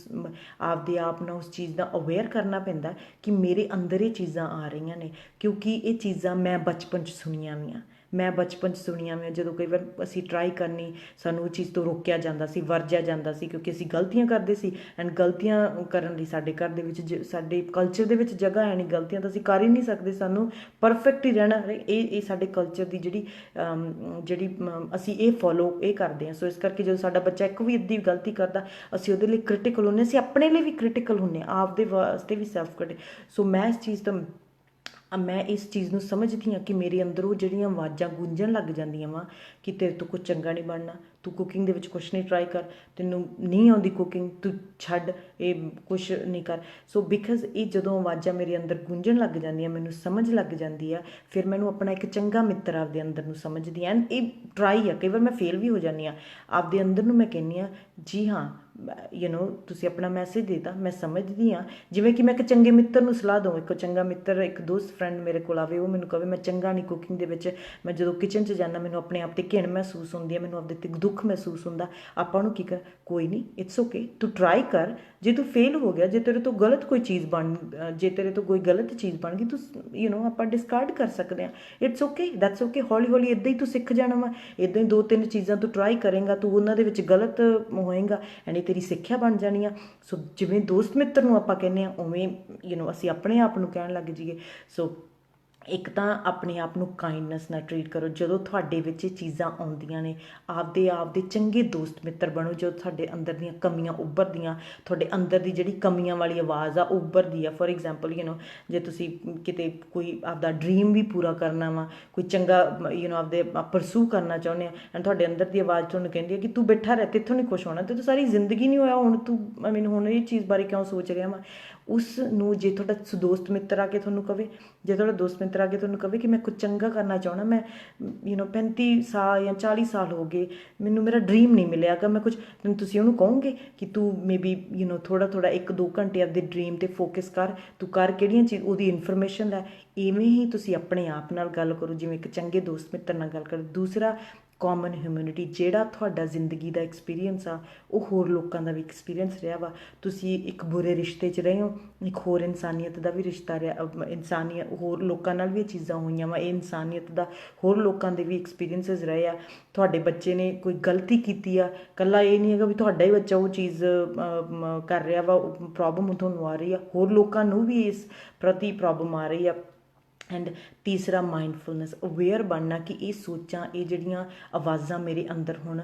ਆਪਦੇ ਆਪ ਨਾਲ ਉਸ ਚੀਜ਼ ਦਾ ਅਵੇਅਰ ਕਰਨਾ ਪੈਂਦਾ ਕਿ ਮੇਰੇ ਅੰਦਰ ਇਹ ਚੀਜ਼ਾਂ ਆ ਰਹੀਆਂ ਨੇ, ਕਿਉਂਕਿ ਇਹ ਚੀਜ਼ਾਂ ਮੈਂ ਬਚਪਨ 'ਚ ਸੁਣੀਆਂ ਵੀਆਂ, ਜਦੋਂ ਕਈ ਵਾਰ ਅਸੀਂ ਟਰਾਈ ਕਰਨੀ, ਸਾਨੂੰ ਉਹ ਚੀਜ਼ ਤੋਂ ਰੋਕਿਆ ਜਾਂਦਾ ਸੀ, ਵਰਜਿਆ ਜਾਂਦਾ ਸੀ, ਕਿਉਂਕਿ ਅਸੀਂ ਗਲਤੀਆਂ ਕਰਦੇ ਸੀ। ਐਂਡ ਗਲਤੀਆਂ ਕਰਨ ਲਈ ਸਾਡੇ ਘਰ ਦੇ ਵਿੱਚ, ਸਾਡੇ ਕਲਚਰ ਦੇ ਵਿੱਚ ਜਗ੍ਹਾ ਹੈ ਨਹੀਂ, ਗਲਤੀਆਂ ਤਾਂ ਅਸੀਂ ਕਰ ਹੀ ਨਹੀਂ ਸਕਦੇ, ਸਾਨੂੰ ਪਰਫੈਕਟ ਹੀ ਰਹਿਣਾ। ਇਹ ਸਾਡੇ ਕਲਚਰ ਦੀ ਜਿਹੜੀ ਅਸੀਂ ਇਹ ਫੋਲੋ ਕਰਦੇ ਹਾਂ। ਸੋ ਇਸ ਕਰਕੇ ਜਦੋਂ ਸਾਡਾ ਬੱਚਾ ਇੱਕ ਵੀ ਅੱਧੀ ਗਲਤੀ ਕਰਦਾ, ਅਸੀਂ ਉਹਦੇ ਲਈ ਕ੍ਰਿਟੀਕਲ ਹੁੰਦੇ, ਅਸੀਂ ਆਪਣੇ ਲਈ ਵੀ ਕ੍ਰਿਟੀਕਲ ਹੁੰਦੇ ਹਾਂ, ਆਪਦੇ ਵਾਸਤੇ ਵੀ ਸੈਲਫ ਕ੍ਰਿਟਿਕ। ਸੋ ਮੈਂ ਇਸ ਚੀਜ਼ ਨੂੰ ਸਮਝਦੀ ਹਾਂ ਕਿ ਮੇਰੇ ਅੰਦਰੋਂ ਜਿਹੜੀਆਂ ਆਵਾਜ਼ਾਂ ਗੂੰਜਣ ਲੱਗ ਜਾਂਦੀਆਂ ਵਾ ਕਿ ਤੇਰੇ ਤੋਂ ਕੁਝ ਚੰਗਾ ਨਹੀਂ ਬਣਨਾ, ਤੂੰ ਕੁਕਿੰਗ ਦੇ ਵਿੱਚ ਕੁਛ ਨਹੀਂ ਟਰਾਈ ਕਰ, ਤੈਨੂੰ ਨਹੀਂ ਆਉਂਦੀ ਕੁਕਿੰਗ, ਤੂੰ ਛੱਡ, ਇਹ ਕੁਛ ਨਹੀਂ ਕਰ। ਸੋ ਬਿਕਾਜ਼ ਇਹ ਜਦੋਂ ਆਵਾਜ਼ਾਂ ਮੇਰੇ ਅੰਦਰ ਗੂੰਜਣ ਲੱਗ ਜਾਂਦੀਆਂ, ਮੈਨੂੰ ਸਮਝ ਲੱਗ ਜਾਂਦੀ ਆ, ਫਿਰ ਮੈਨੂੰ ਆਪਣਾ ਇੱਕ ਚੰਗਾ ਮਿੱਤਰ ਆਪਦੇ ਅੰਦਰ ਨੂੰ ਸਮਝਦੀ ਹਾਂ। ਇਹ ਟਰਾਈ ਆ, ਕਈ ਵਾਰ ਮੈਂ ਫੇਲ ਵੀ ਹੋ ਜਾਂਦੀ ਹਾਂ, ਆਪਦੇ ਅੰਦਰ ਨੂੰ ਮੈਂ ਕਹਿੰਦੀ ਹਾਂ ਜੀ ਹਾਂ ਤੁਸੀਂ ਆਪਣਾ ਮੈਸੇਜ ਦੇਤਾ, ਮੈਂ ਸਮਝਦੀ ਹਾਂ। ਜਿਵੇਂ ਕਿ ਮੈਂ ਇੱਕ ਚੰਗੇ ਮਿੱਤਰ ਨੂੰ ਸਲਾਹ ਦਊਂ, ਇੱਕ ਚੰਗਾ ਮਿੱਤਰ, ਇੱਕ ਦੋਸਤ ਫਰੈਂਡ ਮੇਰੇ ਕੋਲ ਆਵੇ, ਉਹ ਮੈਨੂੰ ਕਹੇ ਮੈਂ ਚੰਗਾ ਨਹੀਂ ਕੁਕਿੰਗ ਦੇ ਵਿੱਚ, ਮੈਂ ਜਦੋਂ ਕਿਚਨ 'ਚ ਜਾਂਦਾ ਮੈਨੂੰ ਆਪਣੇ ਆਪ 'ਤੇ ਘਿਣ ਮਹਿਸੂਸ ਹੁੰਦੀ ਹੈ, ਮੈਨੂੰ ਆਪਦੇ 'ਤੇ ਦੁੱਖ ਮਹਿਸੂਸ ਹੁੰਦਾ। ਆਪਾਂ ਨੂੰ ਕੀ ਕਰ, ਕੋਈ ਨਹੀਂ, ਇਟਸ ਓਕੇ, ਤੂੰ ਟਰਾਈ ਕਰ, ਜੇ ਤੂੰ ਫੇਲ ਹੋ ਗਿਆ, ਜੇ ਤੇਰੇ ਤੋਂ ਗਲਤ ਕੋਈ ਚੀਜ਼ ਜੇ ਤੇਰੇ ਤੋਂ ਕੋਈ ਗਲਤ ਚੀਜ਼ ਬਣ ਗਈ, ਤੂੰ ਆਪਾਂ ਡਿਸਕਾਰਡ ਕਰ ਸਕਦੇ ਹਾਂ, ਇਟਸ ਓਕੇ, ਦੈਟਸ ਓਕੇ। ਹੌਲੀ ਹੌਲੀ ਇੱਦਾਂ ਹੀ ਤੂੰ ਸਿੱਖ ਜਾਣਾ ਵਾ, ਇੱਦਾਂ ਹੀ 2-3 ਚੀਜ਼ਾਂ ਤੂੰ ਟਰਾਈ ਕਰੇਂਗਾ, ਤੂੰ ਉਹਨਾਂ ਦੇ ਵਿੱਚ ਗਲਤ ਹੋਏਗਾ, ਐਂਡ ਇਹ ਤੇਰੀ ਸਿੱਖਿਆ ਬਣ ਜਾਣੀ ਆ। ਸੋ ਜਿਵੇਂ ਦੋਸਤ ਮਿੱਤਰ ਨੂੰ ਆਪਾਂ ਕਹਿੰਦੇ ਹਾਂ, ਉਵੇਂ ਅਸੀਂ ਆਪਣੇ ਆਪ ਨੂੰ ਕਹਿਣ ਲੱਗ ਜਾਈਏ। ਸੋ ਇੱਕ ਤਾਂ ਆਪਣੇ ਆਪ ਨੂੰ ਕਾਈਂਡਨੈਸ ਨਾਲ ਟਰੀਟ ਕਰੋ। ਜਦੋਂ ਤੁਹਾਡੇ ਵਿੱਚ ਇਹ ਚੀਜ਼ਾਂ ਆਉਂਦੀਆਂ ਨੇ, ਆਪਦੇ ਚੰਗੇ ਦੋਸਤ ਮਿੱਤਰ ਬਣੋ। ਜਦੋਂ ਤੁਹਾਡੇ ਅੰਦਰ ਦੀਆਂ ਕਮੀਆਂ ਉੱਭਰਦੀਆਂ, ਤੁਹਾਡੇ ਅੰਦਰ ਦੀ ਜਿਹੜੀ ਕਮੀਆਂ ਵਾਲੀ ਆਵਾਜ਼ ਆ ਉਹ ਉੱਭਰਦੀ ਆ। ਫੋਰ ਐਗਜ਼ਾਮਪਲ ਜੇ ਤੁਸੀਂ ਕਿਤੇ ਕੋਈ ਆਪਦਾ ਡਰੀਮ ਵੀ ਪੂਰਾ ਕਰਨਾ ਵਾ, ਕੋਈ ਚੰਗਾ ਆਪਦੇ ਪਰਸੂ ਕਰਨਾ ਚਾਹੁੰਦੇ ਆ, ਐਂਡ ਤੁਹਾਡੇ ਅੰਦਰ ਦੀ ਆਵਾਜ਼ ਤੁਹਾਨੂੰ ਕਹਿੰਦੀ ਹੈ ਕਿ ਤੂੰ ਬੈਠਾ ਰਹਿ, ਤੇਥੋਂ ਨਹੀਂ ਕੁਛ ਹੋਣਾ, ਤੇ ਤੂੰ ਸਾਰੀ ਜ਼ਿੰਦਗੀ ਨਹੀਂ ਹੋਇਆ, ਹੁਣ ਤੂੰ ਹੁਣ ਇਹ ਚੀਜ਼ ਬਾਰੇ ਕਿਉਂ ਸੋਚ ਰਿਹਾ ਵਾ। ਉਸ ਨੂੰ ਜੇ ਤੁਹਾਡਾ ਦੋਸਤ ਮਿੱਤਰ ਆ ਕੇ ਤੁਹਾਨੂੰ ਕਵੇ, ਜੇ ਤੁਹਾਡਾ ਦੋਸਤ ਮਿੱਤਰ ਆ ਕੇ ਤੁਹਾਨੂੰ ਕਵੇ ਕਿ ਮੈਂ ਕੁਝ ਚੰਗਾ ਕਰਨਾ ਚਾਹੁੰਦਾ, ਮੈਂ 35 ਸਾਲ ਜਾਂ 40 ਸਾਲ ਹੋ ਗਏ, ਮੈਨੂੰ ਮੇਰਾ ਡ੍ਰੀਮ ਨਹੀਂ ਮਿਲਿਆ ਕਿ ਮੈਂ ਕੁਝ, ਤੁਸੀਂ ਉਹਨੂੰ ਕਹੋਗੇ ਕਿ ਤੂੰ ਮੇਬੀ ਥੋੜ੍ਹਾ ਥੋੜ੍ਹਾ 1-2 ਘੰਟੇ ਆਪਦੇ ਡ੍ਰੀਮ 'ਤੇ ਫੋਕਸ ਕਰ, ਤੂੰ ਕਰ ਕਿਹੜੀਆਂ ਚੀਜ਼, ਉਹਦੀ ਇਨਫੋਰਮੇਸ਼ਨ ਲੈ। ਇਵੇਂ ਹੀ ਤੁਸੀਂ ਆਪਣੇ ਆਪ ਨਾਲ ਗੱਲ ਕਰੋ ਜਿਵੇਂ ਇੱਕ ਚੰਗੇ ਦੋਸਤ ਮਿੱਤਰ ਨਾਲ ਗੱਲ ਕਰੋ। ਦੂਸਰਾ, ਕਾਮਨ ਹਿਊਮੈਨਿਟੀ, ਜਿਹੜਾ ਤੁਹਾਡਾ ਜ਼ਿੰਦਗੀ ਦਾ ਐਕਸਪੀਰੀਅੰਸ ਆ ਉਹ ਹੋਰ ਲੋਕਾਂ ਦਾ ਵੀ ਐਕਸਪੀਰੀਅੰਸ ਰਿਹਾ ਵਾ। ਤੁਸੀਂ ਇੱਕ ਬੁਰੇ ਰਿਸ਼ਤੇ 'ਚ ਰਹੇ ਹੋ, ਇੱਕ ਹੋਰ ਇਨਸਾਨੀਅਤ ਦਾ ਵੀ ਰਿਸ਼ਤਾ ਰਿਹਾ, ਇਨਸਾਨੀਅਤ ਹੋਰ ਲੋਕਾਂ ਨਾਲ ਵੀ ਇਹ ਚੀਜ਼ਾਂ ਹੋਈਆਂ ਵਾ, ਇਹ ਇਨਸਾਨੀਅਤ ਦਾ ਹੋਰ ਲੋਕਾਂ ਦੇ ਵੀ ਐਕਸਪੀਰੀਅੰਸਿਸ ਰਹੇ ਆ। ਤੁਹਾਡੇ ਬੱਚੇ ਨੇ ਕੋਈ ਗਲਤੀ ਕੀਤੀ ਆ, ਇਕੱਲਾ ਇਹ ਨਹੀਂ ਹੈਗਾ ਵੀ ਤੁਹਾਡਾ ਹੀ ਬੱਚਾ ਉਹ ਚੀਜ਼ ਕਰ ਰਿਹਾ ਵਾ, ਪ੍ਰੋਬਲਮ ਤੁਹਾਨੂੰ ਆ ਰਹੀ ਆ, ਹੋਰ ਲੋਕਾਂ ਨੂੰ ਵੀ ਇਸ ਪ੍ਰਤੀ ਪ੍ਰੋਬਲਮ ਆ ਰਹੀ ਆ। ਐਂਡ ਤੀਸਰਾ, ਮਾਈਂਡਫੁਲਨੈਸ, ਅਵੇਅਰ ਬਣਨਾ ਕਿ ਇਹ ਸੋਚਾਂ, ਇਹ ਜਿਹੜੀਆਂ ਆਵਾਜ਼ਾਂ ਮੇਰੇ ਅੰਦਰ ਹੁਣ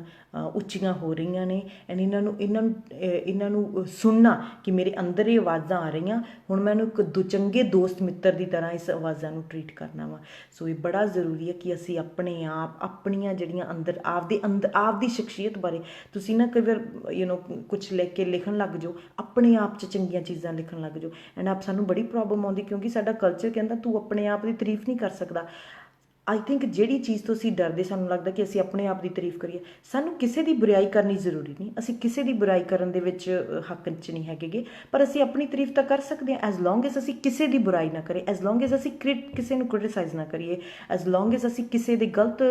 ਉੱਚੀਆਂ ਹੋ ਰਹੀਆਂ ਨੇ, ਐਂਡ ਇਹਨਾਂ ਨੂੰ ਸੁਣਨਾ ਕਿ ਮੇਰੇ ਅੰਦਰ ਇਹ ਆਵਾਜ਼ਾਂ ਆ ਰਹੀਆਂ, ਹੁਣ ਮੈਨੂੰ ਇੱਕ ਚੰਗੇ ਦੋਸਤ ਮਿੱਤਰ ਦੀ ਤਰ੍ਹਾਂ ਇਸ ਆਵਾਜ਼ਾਂ ਨੂੰ ਟਰੀਟ ਕਰਨਾ ਵਾ। ਸੋ ਇਹ ਬੜਾ ਜ਼ਰੂਰੀ ਹੈ ਕਿ ਅਸੀਂ ਆਪਣੇ ਆਪ, ਆਪਣੀਆਂ ਜਿਹੜੀਆਂ ਅੰਦਰ ਆਪਦੀ ਸ਼ਖਸੀਅਤ ਬਾਰੇ, ਤੁਸੀਂ ਨਾ ਕਈ ਵਾਰ ਕੁਛ ਲਿਖ ਕੇ ਲਿਖਣ ਲੱਗ ਜਾਓ, ਆਪਣੇ ਆਪ 'ਚ ਚੰਗੀਆਂ ਚੀਜ਼ਾਂ ਲਿਖਣ ਲੱਗ ਜਾਓ। ਐਂਡ ਸਾਨੂੰ ਬੜੀ ਪ੍ਰੋਬਲਮ ਆਉਂਦੀ ਕਿਉਂਕਿ ਸਾਡਾ ਕਲਚਰ ਕਹਿੰਦਾ ਤੂੰ ਆਪਣੇ ਆਪ ਦੀ ਤਾਰੀਫ ਨਹੀਂ ਕਰ ਸਕਦਾ। ਆਈ ਥਿੰਕ ਜਿਹੜੀ ਚੀਜ਼ ਤੋਂ ਅਸੀਂ ਡਰਦੇ, ਸਾਨੂੰ ਲੱਗਦਾ ਕਿ ਅਸੀਂ ਆਪਣੇ ਆਪ ਦੀ ਤਾਰੀਫ ਕਰੀਏ। ਸਾਨੂੰ ਕਿਸੇ ਦੀ ਬੁਰਾਈ ਕਰਨੀ ਜ਼ਰੂਰੀ ਨਹੀਂ, ਅਸੀਂ ਕਿਸੇ ਦੀ ਬੁਰਾਈ ਕਰਨ ਦੇ ਵਿੱਚ ਹੱਕ 'ਚ ਨਹੀਂ ਹੈਗੇ, ਪਰ ਅਸੀਂ ਆਪਣੀ ਤਾਰੀਫ ਤਾਂ ਕਰ ਸਕਦੇ ਹਾਂ ਐਜ਼ ਲੌਂਗ ਐਜ਼ ਅਸੀਂ ਕਿਸੇ ਦੀ ਬੁਰਾਈ ਨਾ ਕਰੀਏ, ਐਜ਼ ਲੌਂਗ ਐਜ਼ ਅਸੀਂ ਕਿਸੇ ਨੂੰ ਕ੍ਰਿਟੀਸਾਈਜ਼ ਨਾ ਕਰੀਏ, ਐਜ਼ ਲੌਂਗ ਐਜ਼ ਅਸੀਂ ਕਿਸੇ ਦੇ ਗਲਤ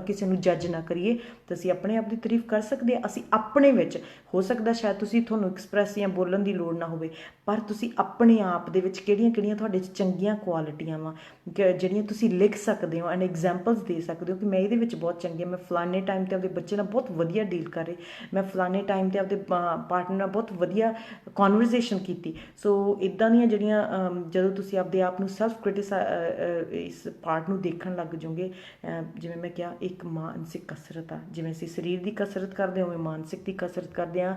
ਕਿਸੇ ਨੂੰ ਜੱਜ ਨਾ ਕਰੀਏ, ਤਾਂ ਅਸੀਂ ਆਪਣੇ ਆਪ ਦੀ ਤਾਰੀਫ ਕਰ ਸਕਦੇ ਹਾਂ। ਅਸੀਂ ਆਪਣੇ ਵਿੱਚ, ਹੋ ਸਕਦਾ ਸ਼ਾਇਦ ਤੁਹਾਨੂੰ ਐਕਸਪ੍ਰੈਸ ਜਾਂ ਬੋਲਣ ਦੀ ਲੋੜ ਨਾ ਹੋਵੇ, ਪਰ ਤੁਸੀਂ ਆਪਣੇ ਆਪ ਦੇ ਵਿੱਚ ਕਿਹੜੀਆਂ ਤੁਹਾਡੇ 'ਚ ਚੰਗੀਆਂ ਕੁਆਲਿਟੀਆਂ ਵਾ ਜਿਹੜੀਆਂ ਤੁਸੀਂ ਲਿਖ ਸਕਦੇ ਹੋ, ਐਂਡ ਐਗਜ਼ਾਮਪਲਸ ਦੇ ਸਕਦੇ ਹੋ ਕਿ ਮੈਂ ਇਹਦੇ ਵਿੱਚ ਬਹੁਤ ਚੰਗੀ ਹਾਂ, ਮੈਂ ਫਲਾਣੇ ਟਾਈਮ 'ਤੇ ਆਪਦੇ ਬੱਚੇ ਨਾਲ ਬਹੁਤ ਵਧੀਆ ਡੀਲ ਕਰ ਰਹੀ, ਮੈਂ ਫਲਾਣੇ ਟਾਈਮ 'ਤੇ ਆਪਦੇ ਪਾਰਟਨਰ ਨਾਲ ਬਹੁਤ ਵਧੀਆ ਕਨਵਰਸੇਸ਼ਨ ਕੀਤੀ। ਸੋ ਇੱਦਾਂ ਦੀਆਂ ਜਿਹੜੀਆਂ ਜਦੋਂ ਤੁਸੀਂ ਆਪਦੇ ਆਪ ਨੂੰ ਇਸ ਪਾਰਟ ਨੂੰ ਦੇਖਣ ਲੱਗ ਜਾਓਗੇ, ਜਿਵੇਂ ਮੈਂ ਕਿਹਾ ਇੱਕ ਮਾਨਸਿਕ ਕਸਰਤ ਆ, ਜਿਵੇਂ ਅਸੀਂ ਸਰੀਰ ਦੀ ਕਸਰਤ ਕਰਦੇ ਹਾਂ ਉਵੇਂ ਮਾਨਸਿਕ ਦੀ ਕਸਰਤ ਕਰਦੇ ਹਾਂ।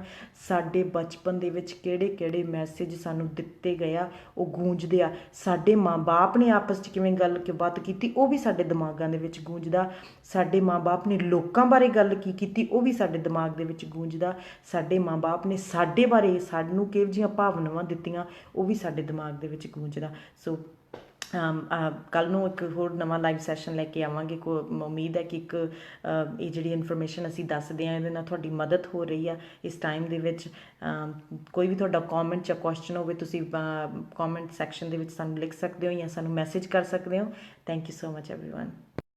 ਸਾਡੇ ਬਚਪਨ ਦੇ ਵਿੱਚ ਕਿਹੜੇ ਮੈਸੇਜ ਸਾਨੂੰ ਦਿੱਤੇ ਗਏ ਆ ਉਹ ਗੂੰਜਦੇ ਆ, ਸਾਡੇ ਮਾਂ ਬਾਪ ਨੇ ਆਪਸ 'ਚ ਕਿਵੇਂ ਬਾਤ ਕੀਤੀ ਉਹ ਵੀ ਸਾਡੇ ਦਿਮਾਗਾਂ ਦੇ ਵਿੱਚ ਗੂੰਜਦਾ, ਸਾਡੇ ਮਾਂ ਬਾਪ ਨੇ ਲੋਕਾਂ ਬਾਰੇ ਗੱਲ ਕੀ ਕੀਤੀ ਉਹ ਵੀ ਸਾਡੇ ਦਿਮਾਗ ਦੇ ਵਿੱਚ ਗੂੰਜਦਾ, ਸਾਡੇ ਮਾਂ ਬਾਪ ਨੇ ਸਾਡੇ ਬਾਰੇ ਸਾਨੂੰ ਕਿਹੋ ਜਿਹੀਆਂ ਭਾਵਨਾਵਾਂ ਦਿੱਤੀਆਂ ਉਹ ਵੀ ਸਾਡੇ ਦਿਮਾਗ ਦੇ ਵਿੱਚ ਗੂੰਜਦਾ। ਸੋ ਕੱਲ੍ਹ ਨੂੰ ਇੱਕ ਹੋਰ ਨਵਾਂ ਲਾਈਵ ਸੈਸ਼ਨ ਲੈ ਕੇ ਆਵਾਂਗੇ। ਉਮੀਦ ਹੈ ਕਿ ਇਹ ਜਿਹੜੀ ਇਨਫੋਰਮੇਸ਼ਨ ਅਸੀਂ ਦੱਸਦੇ ਹਾਂ ਇਹਦੇ ਨਾਲ ਤੁਹਾਡੀ ਮਦਦ ਹੋ ਰਹੀ ਆ ਇਸ ਟਾਈਮ ਦੇ ਵਿੱਚ। ਕੋਈ ਵੀ ਤੁਹਾਡਾ ਕਮੈਂਟ ਜਾਂ ਕੁਐਸਚਨ ਹੋਵੇ ਤੁਸੀਂ ਕਮੈਂਟ ਸੈਕਸ਼ਨ ਦੇ ਵਿੱਚ ਸਾਨੂੰ ਲਿਖ ਸਕਦੇ ਹੋ ਜਾਂ ਸਾਨੂੰ ਮੈਸੇਜ ਕਰ ਸਕਦੇ ਹੋ। Thank you so much everyone.